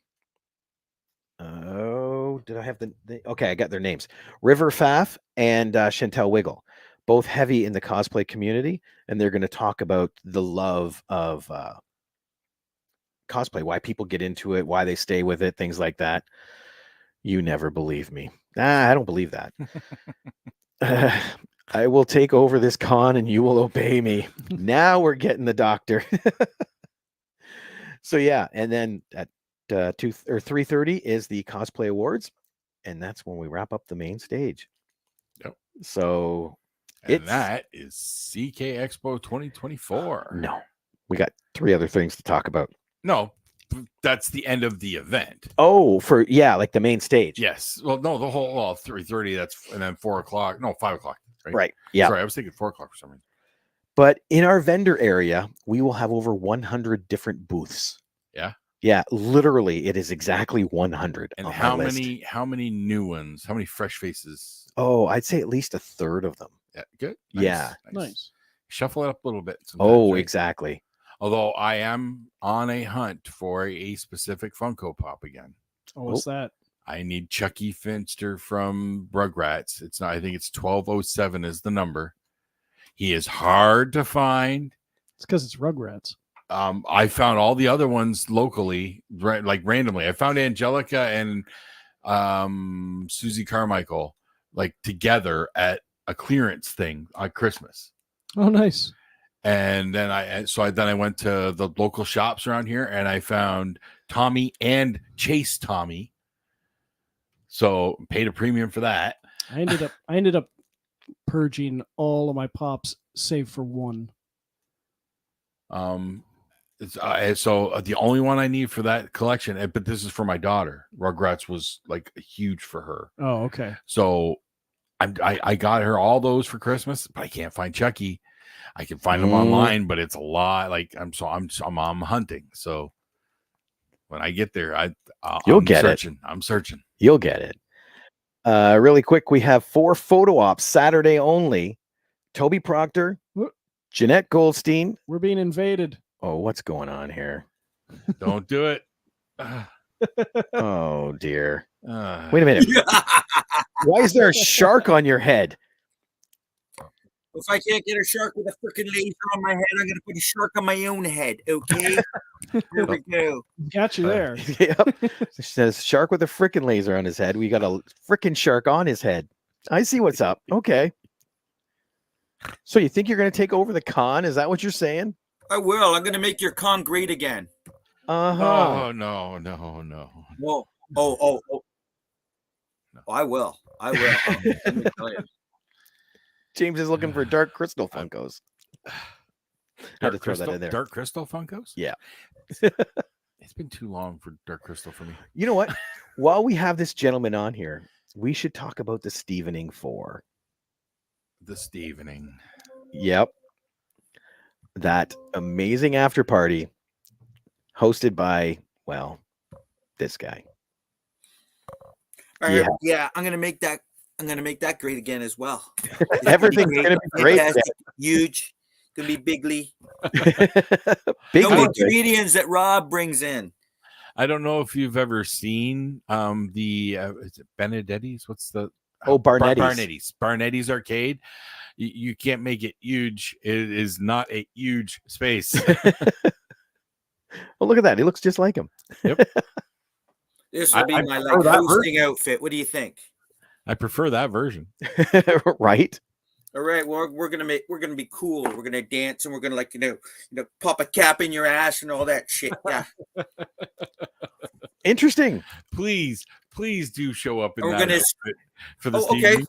I have the okay, I got their names. River Pfaff and Chantel Wiggle, both heavy in the cosplay community, and they're going to talk about the love of cosplay, why people get into it, why they stay with it, things like that. You never believe me. I don't believe that. I will take over this con and you will obey me. Now we're getting the doctor. So yeah, and then at 2 or 3:30 is the cosplay awards, and that's when we wrap up the main stage. Yep. So and that is CK Expo 2024. No, we got 3 other things to talk about. No, that's the end of the event. Oh, like the main stage. Yes. Well, no, the whole 3:30. That's and then 4 o'clock. No, 5 o'clock. Right. Yeah. Sorry, I was thinking 4 o'clock for some reason. But in our vendor area, we will have over 100 different booths. Yeah. Yeah, literally, it is exactly 100. And how many new ones? How many fresh faces? Oh, I'd say at least a third of them. Yeah, good. Nice. Yeah, nice. Shuffle it up a little bit. Oh, right? Exactly. Although I am on a hunt for a specific Funko Pop again. Oh, what's that? I need Chucky Finster from Rugrats. It's not. I think it's 1207 is the number. He is hard to find. It's because it's Rugrats. I found all the other ones locally, right, like randomly. I found Angelica and Susie Carmichael like together at a clearance thing on Christmas. Oh, nice. And then I went to the local shops around here and I found Tommy and Chase Tommy. So paid a premium for that. I ended up purging all of my pops save for one. So the only one I need for that collection, but this is for my daughter. Rugrats was like huge for her. Oh, okay. So I got her all those for Christmas, but I can't find Chucky. I can find them online, but it's a lot. Like I'm hunting. So when I get there, I'm searching. You'll get it. Really quick, we have 4 photo ops Saturday only. Toby Proctor, Jeanette Goldstein. We're being invaded. Oh, what's going on here? Don't do it. Oh dear. Wait a minute. Why is there a shark on your head? If I can't get a shark with a freaking laser on my head, I'm gonna put a shark on my own head. Okay, there we go. Got you there. Yep. She says shark with a freaking laser on his head. We got a freaking shark on his head. I see what's up. Okay. So you think you're going to take over the con? Is that what you're saying? I will. I'm gonna make your con great again. Uh-huh. Oh no. Whoa. Oh. I will. Let me tell you. James is looking for Dark Crystal Funkos. Had to throw that in there. Dark Crystal Funkos? Yeah. It's been too long for Dark Crystal for me. You know what? While we have this gentleman on here, we should talk about the Stevening 4. The Stevening. Yep. That amazing after party hosted by, well, this guy. Yeah, I'm gonna make that great again as well. Everything's going to be great. Fantastic, huge. Gonna be bigly. Bigly. No more comedians that Rob brings in. I don't know if you've ever seen the is it Benedetti's? What's the Barnetti's. Barnetti's Arcade. You can't make it huge. It is not a huge space. Well, look at that. He looks just like him. Yep. This will be I my prefer that hosting outfit. What do you think? I prefer that version. Right? All right. Well, we're gonna be cool. We're gonna dance and we're gonna pop a cap in your ass and all that shit. Yeah. Interesting. Please do show up in We're that gonna- outfit for the Okay. Stevening.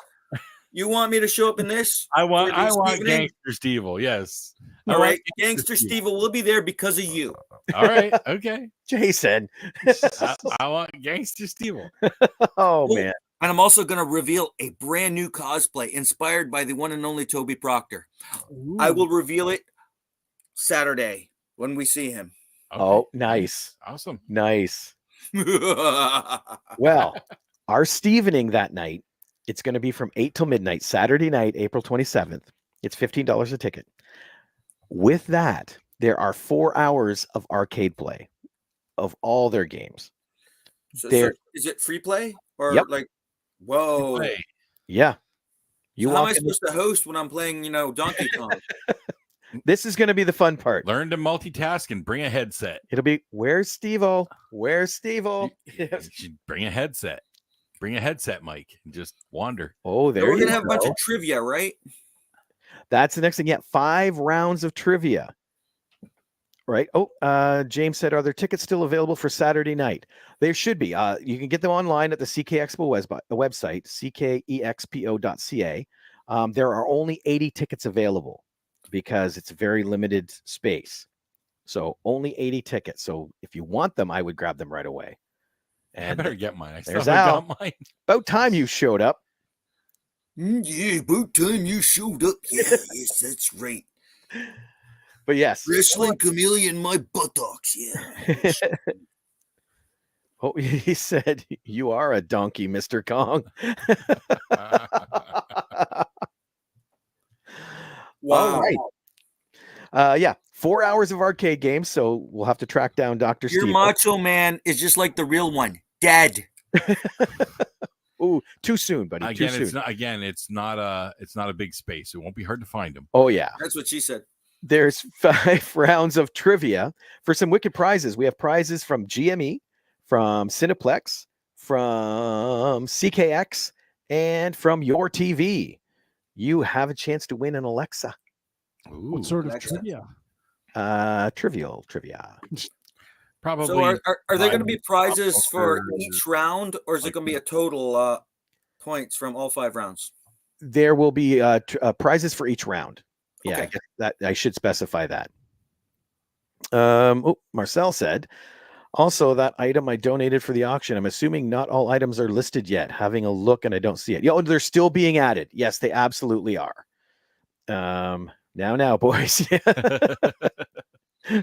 You want me to show up in this? I want Stevening? Gangster Steve-O, yes. I All want right. Gangster Steve will be there because of you. All right, okay. Jason. I want Gangster Steve-O. Oh, Well, man. And I'm also going to reveal a brand new cosplay inspired by the one and only Toby Proctor. I will reveal it Saturday when we see him. Okay. Oh, nice. Awesome. Nice. Well, our Stevening that night, it's going to be from 8 till midnight, Saturday night, April 27th. It's $15 a ticket. With that, there are 4 hours of arcade play of all their games. So There- is it free play or Yep. like, whoa? Play. Yeah. So how am walk I in- supposed to host when I'm playing, Donkey Kong? This is going to be the fun part. Learn to multitask and bring a headset. It'll be, where's Steve-O? Where's Steve-O? You should bring a headset. Bring a headset, Mike, and just wander. Oh, there We're you gonna have a bunch go. of trivia, right? That's the next thing. Yeah, 5 rounds of trivia. Right. Oh, James said, are there tickets still available for Saturday night? There should be. You can get them online at the CK Expo website, ckexpo.ca. There are only 80 tickets available because it's a very limited space. So only 80 tickets. So if you want them, I would grab them right away. I And better get mine. I there's still haven't Al. got mine. about time you showed up. Yeah, about time you showed up. Yeah, yes, that's right. But yes. Wrestling chameleon, my buttocks. Yeah. Oh, he said, you are a donkey, Mr. Kong. Wow. All right. Yeah, 4 hours of arcade games. So we'll have to track down Dr. Your Steve. Macho Man is just like the real one, dead. Ooh, too soon, buddy. Too Again, soon. it's not a big space. It won't be hard to find them. Oh, yeah. That's what she said. There's 5 rounds of trivia for some wicked prizes. We have prizes from GME, from Cineplex, from CKX, and from your TV. You have a chance to win an Alexa. Ooh, What sort of Alexa. trivia? Trivial trivia. probably. So are there going to be prizes for or- each round, or is it going to be a total points from all 5 rounds? There will be prizes for each round. Yeah, I Okay. guess that I should specify that. Marcel said, also that item I donated for the auction. I'm assuming not all items are listed yet. Having a look and I don't see it. Yo, they're still being added. Yes, they absolutely are. Now, boys.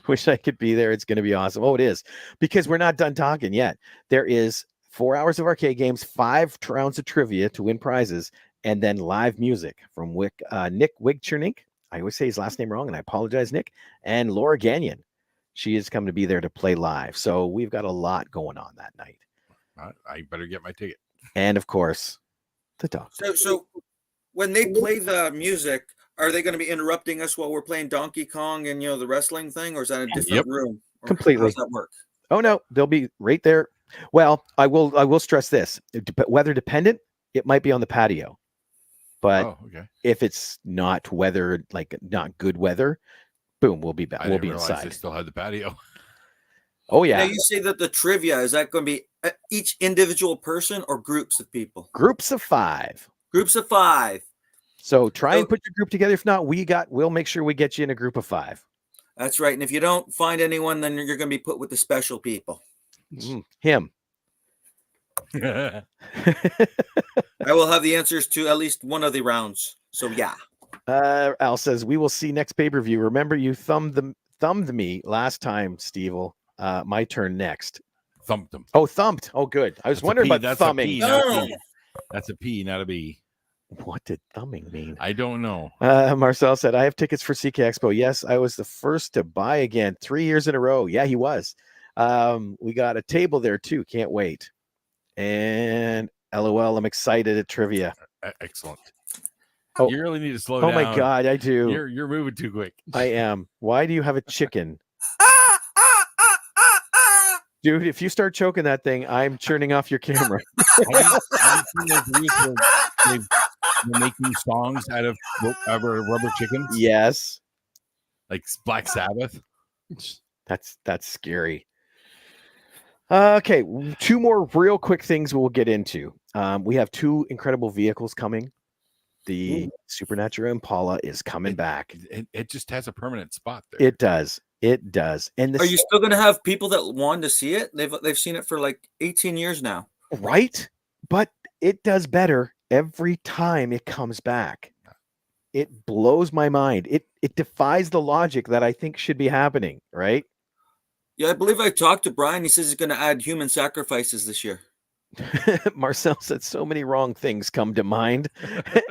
Wish I could be there. It's going to be awesome. Oh, it is, because we're not done talking yet. There is 4 hours of arcade games, 5 rounds of trivia to win prizes, and then live music from Nick Wigchernik. I always say his last name wrong, and I apologize, Nick. And Laura Gagnon. She is coming to be there to play live. So we've got a lot going on that night. I better get my ticket. And of course, the dog. So when they play the music, Are they going to be interrupting us while we're playing Donkey Kong and the wrestling thing, or is that a different room? Or Completely. How does that work? Oh no, they'll be right there. Well, I will stress this: weather dependent, it might be on the patio, but if it's not weather, like not good weather, boom, we'll be back. We'll be inside. They still had the patio. Oh yeah. Now you say that the trivia, is that going to be each individual person or groups of people? Groups of 5. Groups of 5. So try and put your group together. If not, we'll make sure we get you in a group of 5. That's right. And if you don't find anyone, then you're going to be put with the special people. Him. I will have the answers to at least one of the rounds. So yeah. Al says we will see next pay-per-view. Remember, you thumbed me last time, Steve. My turn next. Thumped him. Oh, thumped. Oh, good. I was wondering about thumbing. That's a P, not a B. What did thumbing mean? I don't know. Marcel said, I have tickets for CK Expo. Yes, I was the first to buy again 3 years in a row. Yeah, he was. We got a table there too. Can't wait. And LOL, I'm excited at trivia. Excellent. Oh, you really need to slow down. Oh my God, I do. You're moving too quick. I am. Why do you have a chicken? Dude, if you start choking that thing, I'm turning off your camera. Have you seen those videos where they're making songs out of rubber chickens? Yes. Like Black Sabbath? That's scary. Okay, 2 more real quick things we'll get into. We have 2 incredible vehicles coming. The Supernatural Impala is coming back. It just has a permanent spot there. It does. It does. And are you still going to have people that want to see it? They've seen it for like 18 years now. Right? But it does better every time it comes back. It blows my mind. It defies the logic that I think should be happening, right? Yeah, I believe I talked to Brian. He says he's going to add human sacrifices this year. Marcel said so many wrong things come to mind,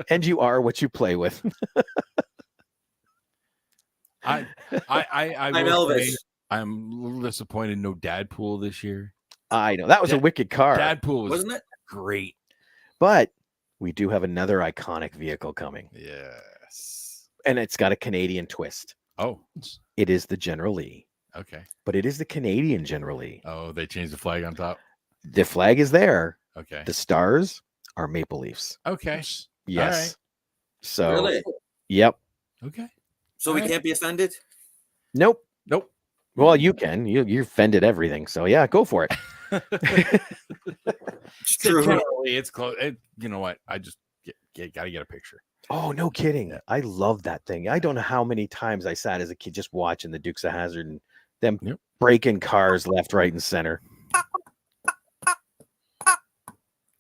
and you are what you play with. I'm Elvis. I'm a little disappointed no Dadpool this year. I know that was a wicked car. Dadpool wasn't it? Great. But we do have another iconic vehicle coming. Yes. And it's got a Canadian twist. Oh. It is the General Lee. Okay. But it is the Canadian General Lee. Oh, they changed the flag on top. The flag is there. Okay. The stars are maple leafs. Okay. Yes. Right. So. Really? Yep. Okay. So we can't be offended? Nope. Well, Mm-hmm. you can. You offended everything. So yeah, go for it. It's true. It's close. You know what? I just gotta get a picture. Oh, no kidding. Yeah. I love that thing. I don't know how many times I sat as a kid just watching the Dukes of Hazzard and them breaking cars left, right, and center.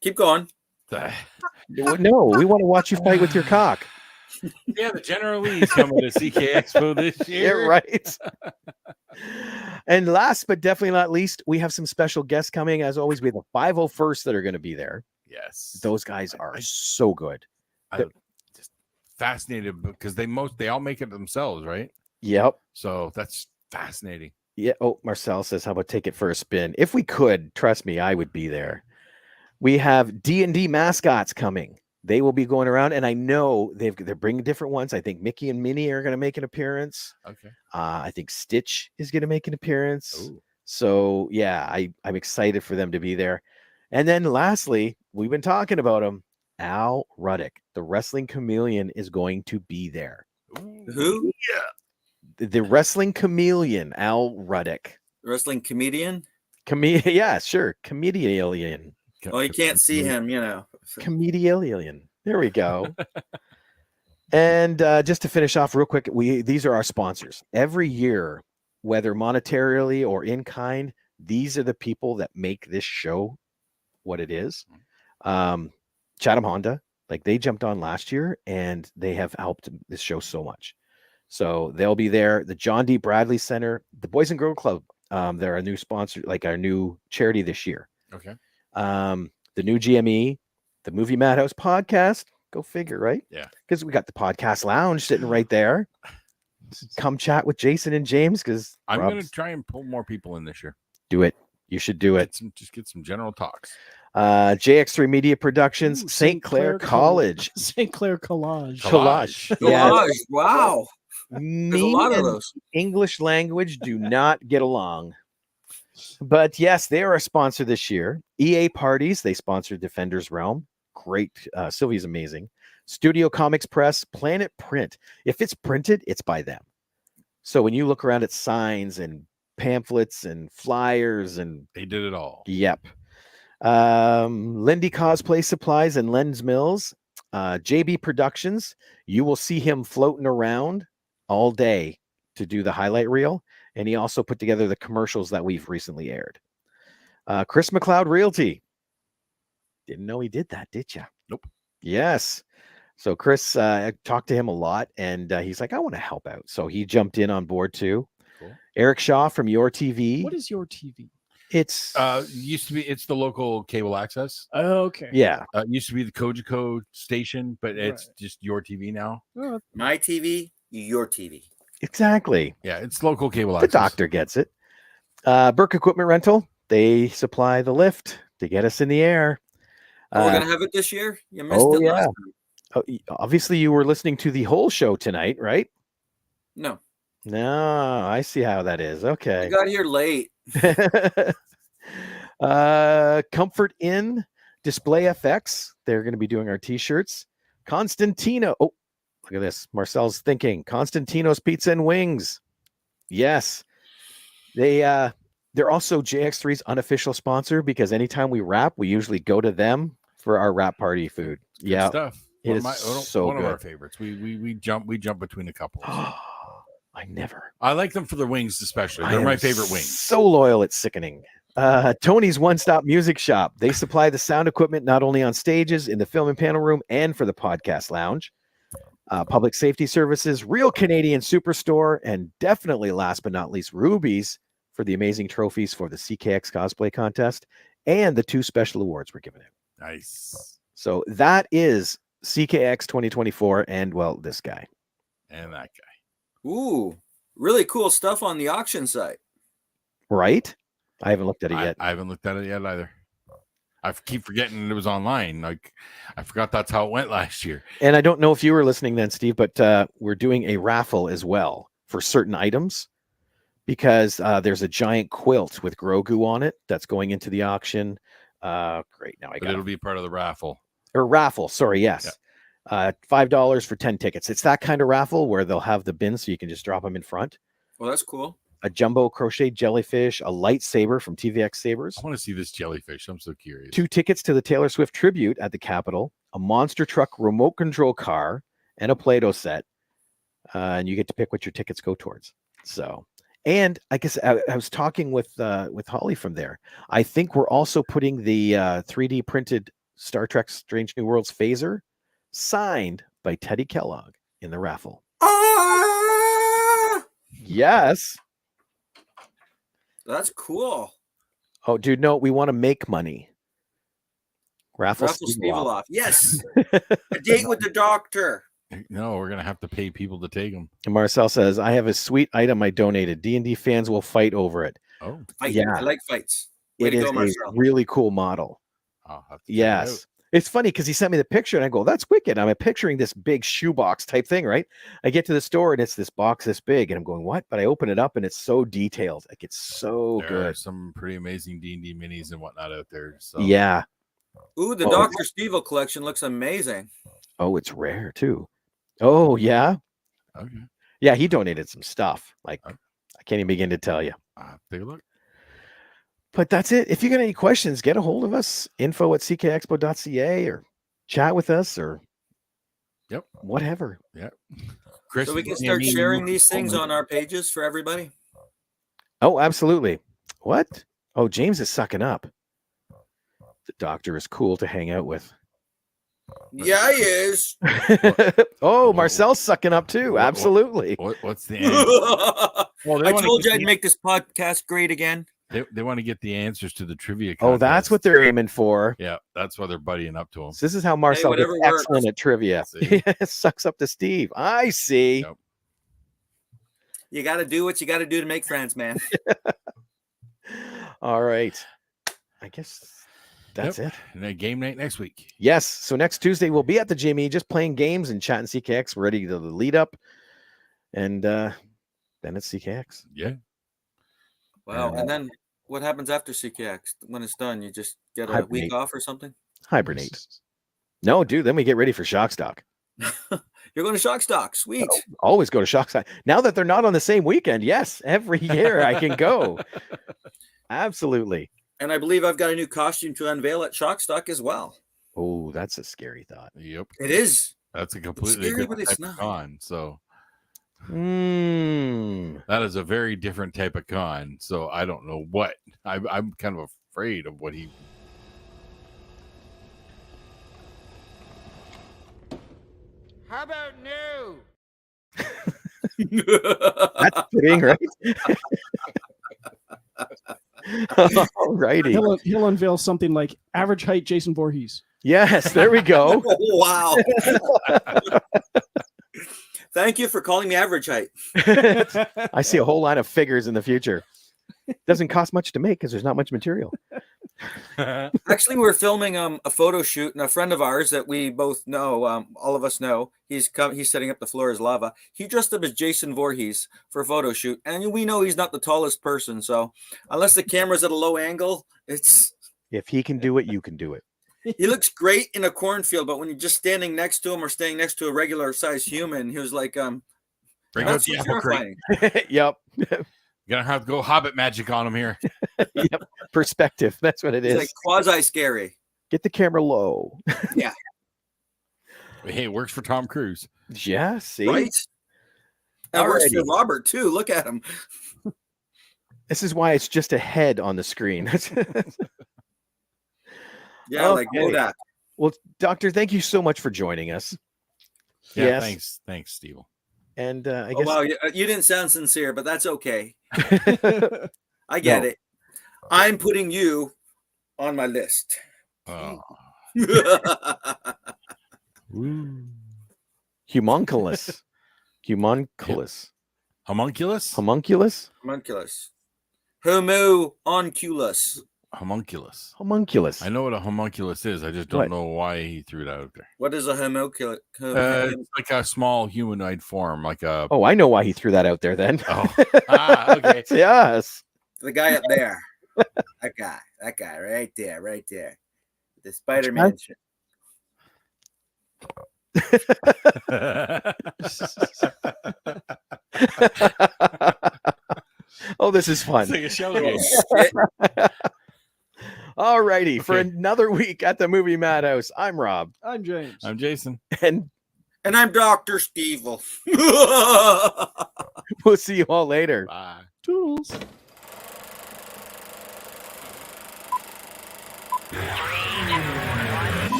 Keep going. No, we want to watch you fight with your cock. Yeah, the General Lee's coming to CK Expo this year. Yeah, right. And last but definitely not least, we have some special guests coming. As always, we have the 501st that are going to be there. Yes. Those guys are so good. I'm just fascinated because they all make it themselves, right? Yep. So that's fascinating. Yeah. Oh, Marcel says, how about take it for a spin? If we could, trust me, I would be there. We have D&D mascots coming. They will be going around, and I know they're bringing different ones. I think Mickey and Minnie are going to make an appearance. Okay. I think Stitch is going to make an appearance. Ooh. So yeah, I'm excited for them to be there. And then lastly, we've been talking about him. Al Ruddick, the wrestling chameleon, is going to be there. Who? Yeah. The wrestling chameleon, Al Ruddick. The wrestling comedian? Yeah, sure. Comedian. Oh, you can't see him, you know. Comedian. There we go. And just to finish off real quick, these are our sponsors. Every year, whether monetarily or in kind, these are the people that make this show what it is. Chatham Honda, like they jumped on last year and they have helped this show so much. So they'll be there. The John D. Bradley Center, the Boys and Girl Club, they're a new sponsor, like our new charity this year. Okay. The new GME, the Movie Madhouse podcast. Go figure, right? Yeah. Because we got the podcast lounge sitting right there. Come chat with Jason and James because I'm going to try and pull more people in this year. Do it. You should do it. Just get some general talks. JX3 Media Productions, Ooh, St. Clair College. St. Clair Collage. Collage. Collage. Wow. Me There's a lot of and those. English language do not get along. But yes, they are a sponsor this year. EA Parties, they sponsor Defender's Realm. Great. Sylvia's amazing. Studio Comics Press, Planet Print. If it's printed, it's by them. So when you look around at signs and pamphlets and flyers and They did it all. yep. Lindy Cosplay Supplies and Lens Mills, JB Productions. You will see him floating around all day to do the highlight reel, and he also put together the commercials that we've recently aired. Chris McLeod Realty. Didn't know he did that, did you? Nope. Yes. So Chris, I talked to him a lot, and he's like, I want to help out. So he jumped in on board too. Cool. Eric Shaw from Your TV. What is Your TV? It's Used to be, it's the local cable access. Okay. yeah. It used to be the Kojiko station, but it's just Your TV now. Oh, My TV, your TV. Exactly. Yeah, it's local cable The access. doctor gets it. Burke Equipment Rental, they supply the lift to get us in the air. We're gonna have it this year. You missed oh, it yeah. last time. Obviously, you were listening to the whole show tonight, right? No, No, I see how that is. I Okay. got here late. Comfort Inn, Display FX. They're going to be doing our t-shirts. Constantino. Oh, look at this. Marcel's thinking. Constantino's Pizza and Wings. Yes. They're also JX3's unofficial sponsor because anytime we wrap, we usually go to them for our wrap party food. Good Yeah. stuff. It is so one good. of our favorites. We jump between a couple. I never. I like them for their wings, especially. I They're my am favorite wings. So loyal, it's sickening. Tony's One Stop Music Shop. They supply the sound equipment not only on stages, in the film and panel room, and for the podcast lounge. Public Safety Services, Real Canadian Superstore, and definitely last but not least, Ruby's for the amazing trophies for the CKX cosplay contest and the 2 special awards we're giving out. Nice. So that is CKX 2024, and well, this guy. And that guy. Ooh, really cool stuff on the auction site. Right? I haven't looked at it yet. I haven't looked at it yet either. I keep forgetting it was online. Like I forgot that's how it went last year. And I don't know if you were listening then, Steve, but we're doing a raffle as well for certain items because there's a giant quilt with Grogu on it that's going into the auction. Great. Now I got It'll be part of the raffle. or raffle. Sorry. Yes. Yeah. $5 for 10 tickets. It's that kind of raffle where they'll have the bins so you can just drop them in front. Well, that's cool. A jumbo crochet jellyfish, a lightsaber from TVX Sabers, I want to see this jellyfish. I'm so curious. 2 tickets to the Taylor Swift tribute at the Capitol, a monster truck remote control car, and a Play-Doh set. And you get to pick what your tickets go towards. So, and I guess I was talking with Holly from there. I think we're also putting the 3D printed Star Trek Strange New Worlds phaser signed by Teddy Kellogg in the raffle. Ah, Yes. that's cool. Oh, dude, no, we want to make money. Raffle Steve off. Yes. A date with the doctor. No, we're gonna have to pay people to take them. And Marcel says, I have a sweet item I donated. D&D fans will fight over it. Oh, Fight. Yeah. I like fights. Way It to is go, a Marcel. really cool model. I'll have to check it Yes. out. It's funny because he sent me the picture and I go, that's wicked. I'm picturing this big shoebox type thing, right? I get to the store and it's this box this big and I'm going, what? But I open it up and it's so detailed. Like it's so There are good. some pretty amazing D&D minis and whatnot out there. So Yeah. Ooh, the Oh. Dr. Stevo collection looks amazing. Oh, it's rare too. Oh, yeah. Okay. Yeah, he donated some stuff. Like Okay. I can't even begin to tell you. Take a look. But that's it. If you got any questions, get a hold of us. info@ckexpo.ca or chat with us or Yep. whatever. Chris, So we can yeah, start me and sharing you- these things on our pages for everybody. Oh, absolutely. What? Oh, James is sucking up. The doctor is cool to hang out with. Yeah, he is. Oh, Marcel's sucking up too. What- Absolutely. What's the answer? I Well, they told you I'd make this podcast great again. They want to get the answers to the trivia. Oh, that's contest. what they're aiming for. Yeah, that's why they're buddying up to him. So this is how Marcel gets whatever works. excellent at trivia. See? Sucks up to Steve. I see. Yep. You got to do what you got to do to make friends, man. All right. I guess that's it. And then game night next week. Yes. So next Tuesday we'll be at the Jimmy just playing games and chatting CKX. We're ready to the lead up. And then it's CKX. Yeah. Wow. And then what happens after CKX? When it's done, you just get a Hibernate. week off or something? Hibernate. No, dude, then we get ready for Shock Stock. You're going to Shock Stock. Sweet. Always go to Shock Stock. Now that they're not on the same weekend, yes, every year I can go. Absolutely. And I believe I've got a new costume to unveil at Shock Stock as well. Oh, that's a scary thought. Yep. It is. That's a completely scary, but different it's type of not. con. So Mm. that is a very different type of con. So I don't know what. I'm kind of afraid of what he. How about no? That's fitting, right? All righty. He'll unveil something like average height Jason Voorhees. Yes, there we go. Wow. Thank you for calling me average height. I see a whole line of figures in the future. Doesn't cost much to make because there's not much material. Actually, we're filming a photo shoot, and a friend of ours that we both know, all of us know, he's setting up the floor as lava. He dressed up as Jason Voorhees for a photo shoot, and we know he's not the tallest person. So unless the camera's at a low angle, it's If he can do it, you can do it. he looks great in a cornfield, but when you're just standing next to him or staying next to a regular sized human, he was like, Bring out the apple crate. Yep. You're gonna have to go Hobbit magic on him here. Yep. Perspective. That's what it It's is. like quasi scary. Get the camera low. Yeah. Hey, it works for Tom Cruise. Yeah, see? Right? That works for Alrighty. Robert too. Look at him. This is why it's just a head on the screen. Yeah, like Okay. Bodak. Well, Doctor, thank you so much for joining us. Yeah, Yes. thanks, Steve. And I Oh, guess wow, you didn't sound sincere, but that's okay. I get No. it. I'm putting you on my list. Oh. Homunculus. Homunculus. Homunculus? Homunculus? Homunculus. Homo onculus. Homunculus. Homunculus. I know what a homunculus is. I just don't What? know why he threw it out there. What is a homunculus? It's like a small humanoid form, like a. Oh, I know why he threw that out there then. Oh. Okay. Yes. The guy up there. That guy right there. The Spider-Man shit. Oh, this is fun. It's like a shell game. All righty. For Okay. another week at the Movie Madhouse, I'm Rob. I'm James. I'm Jason. And And I'm Dr. Stevel. we'll see you all later. Bye. Toodles.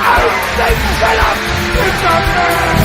I'll say shut up! It's a man!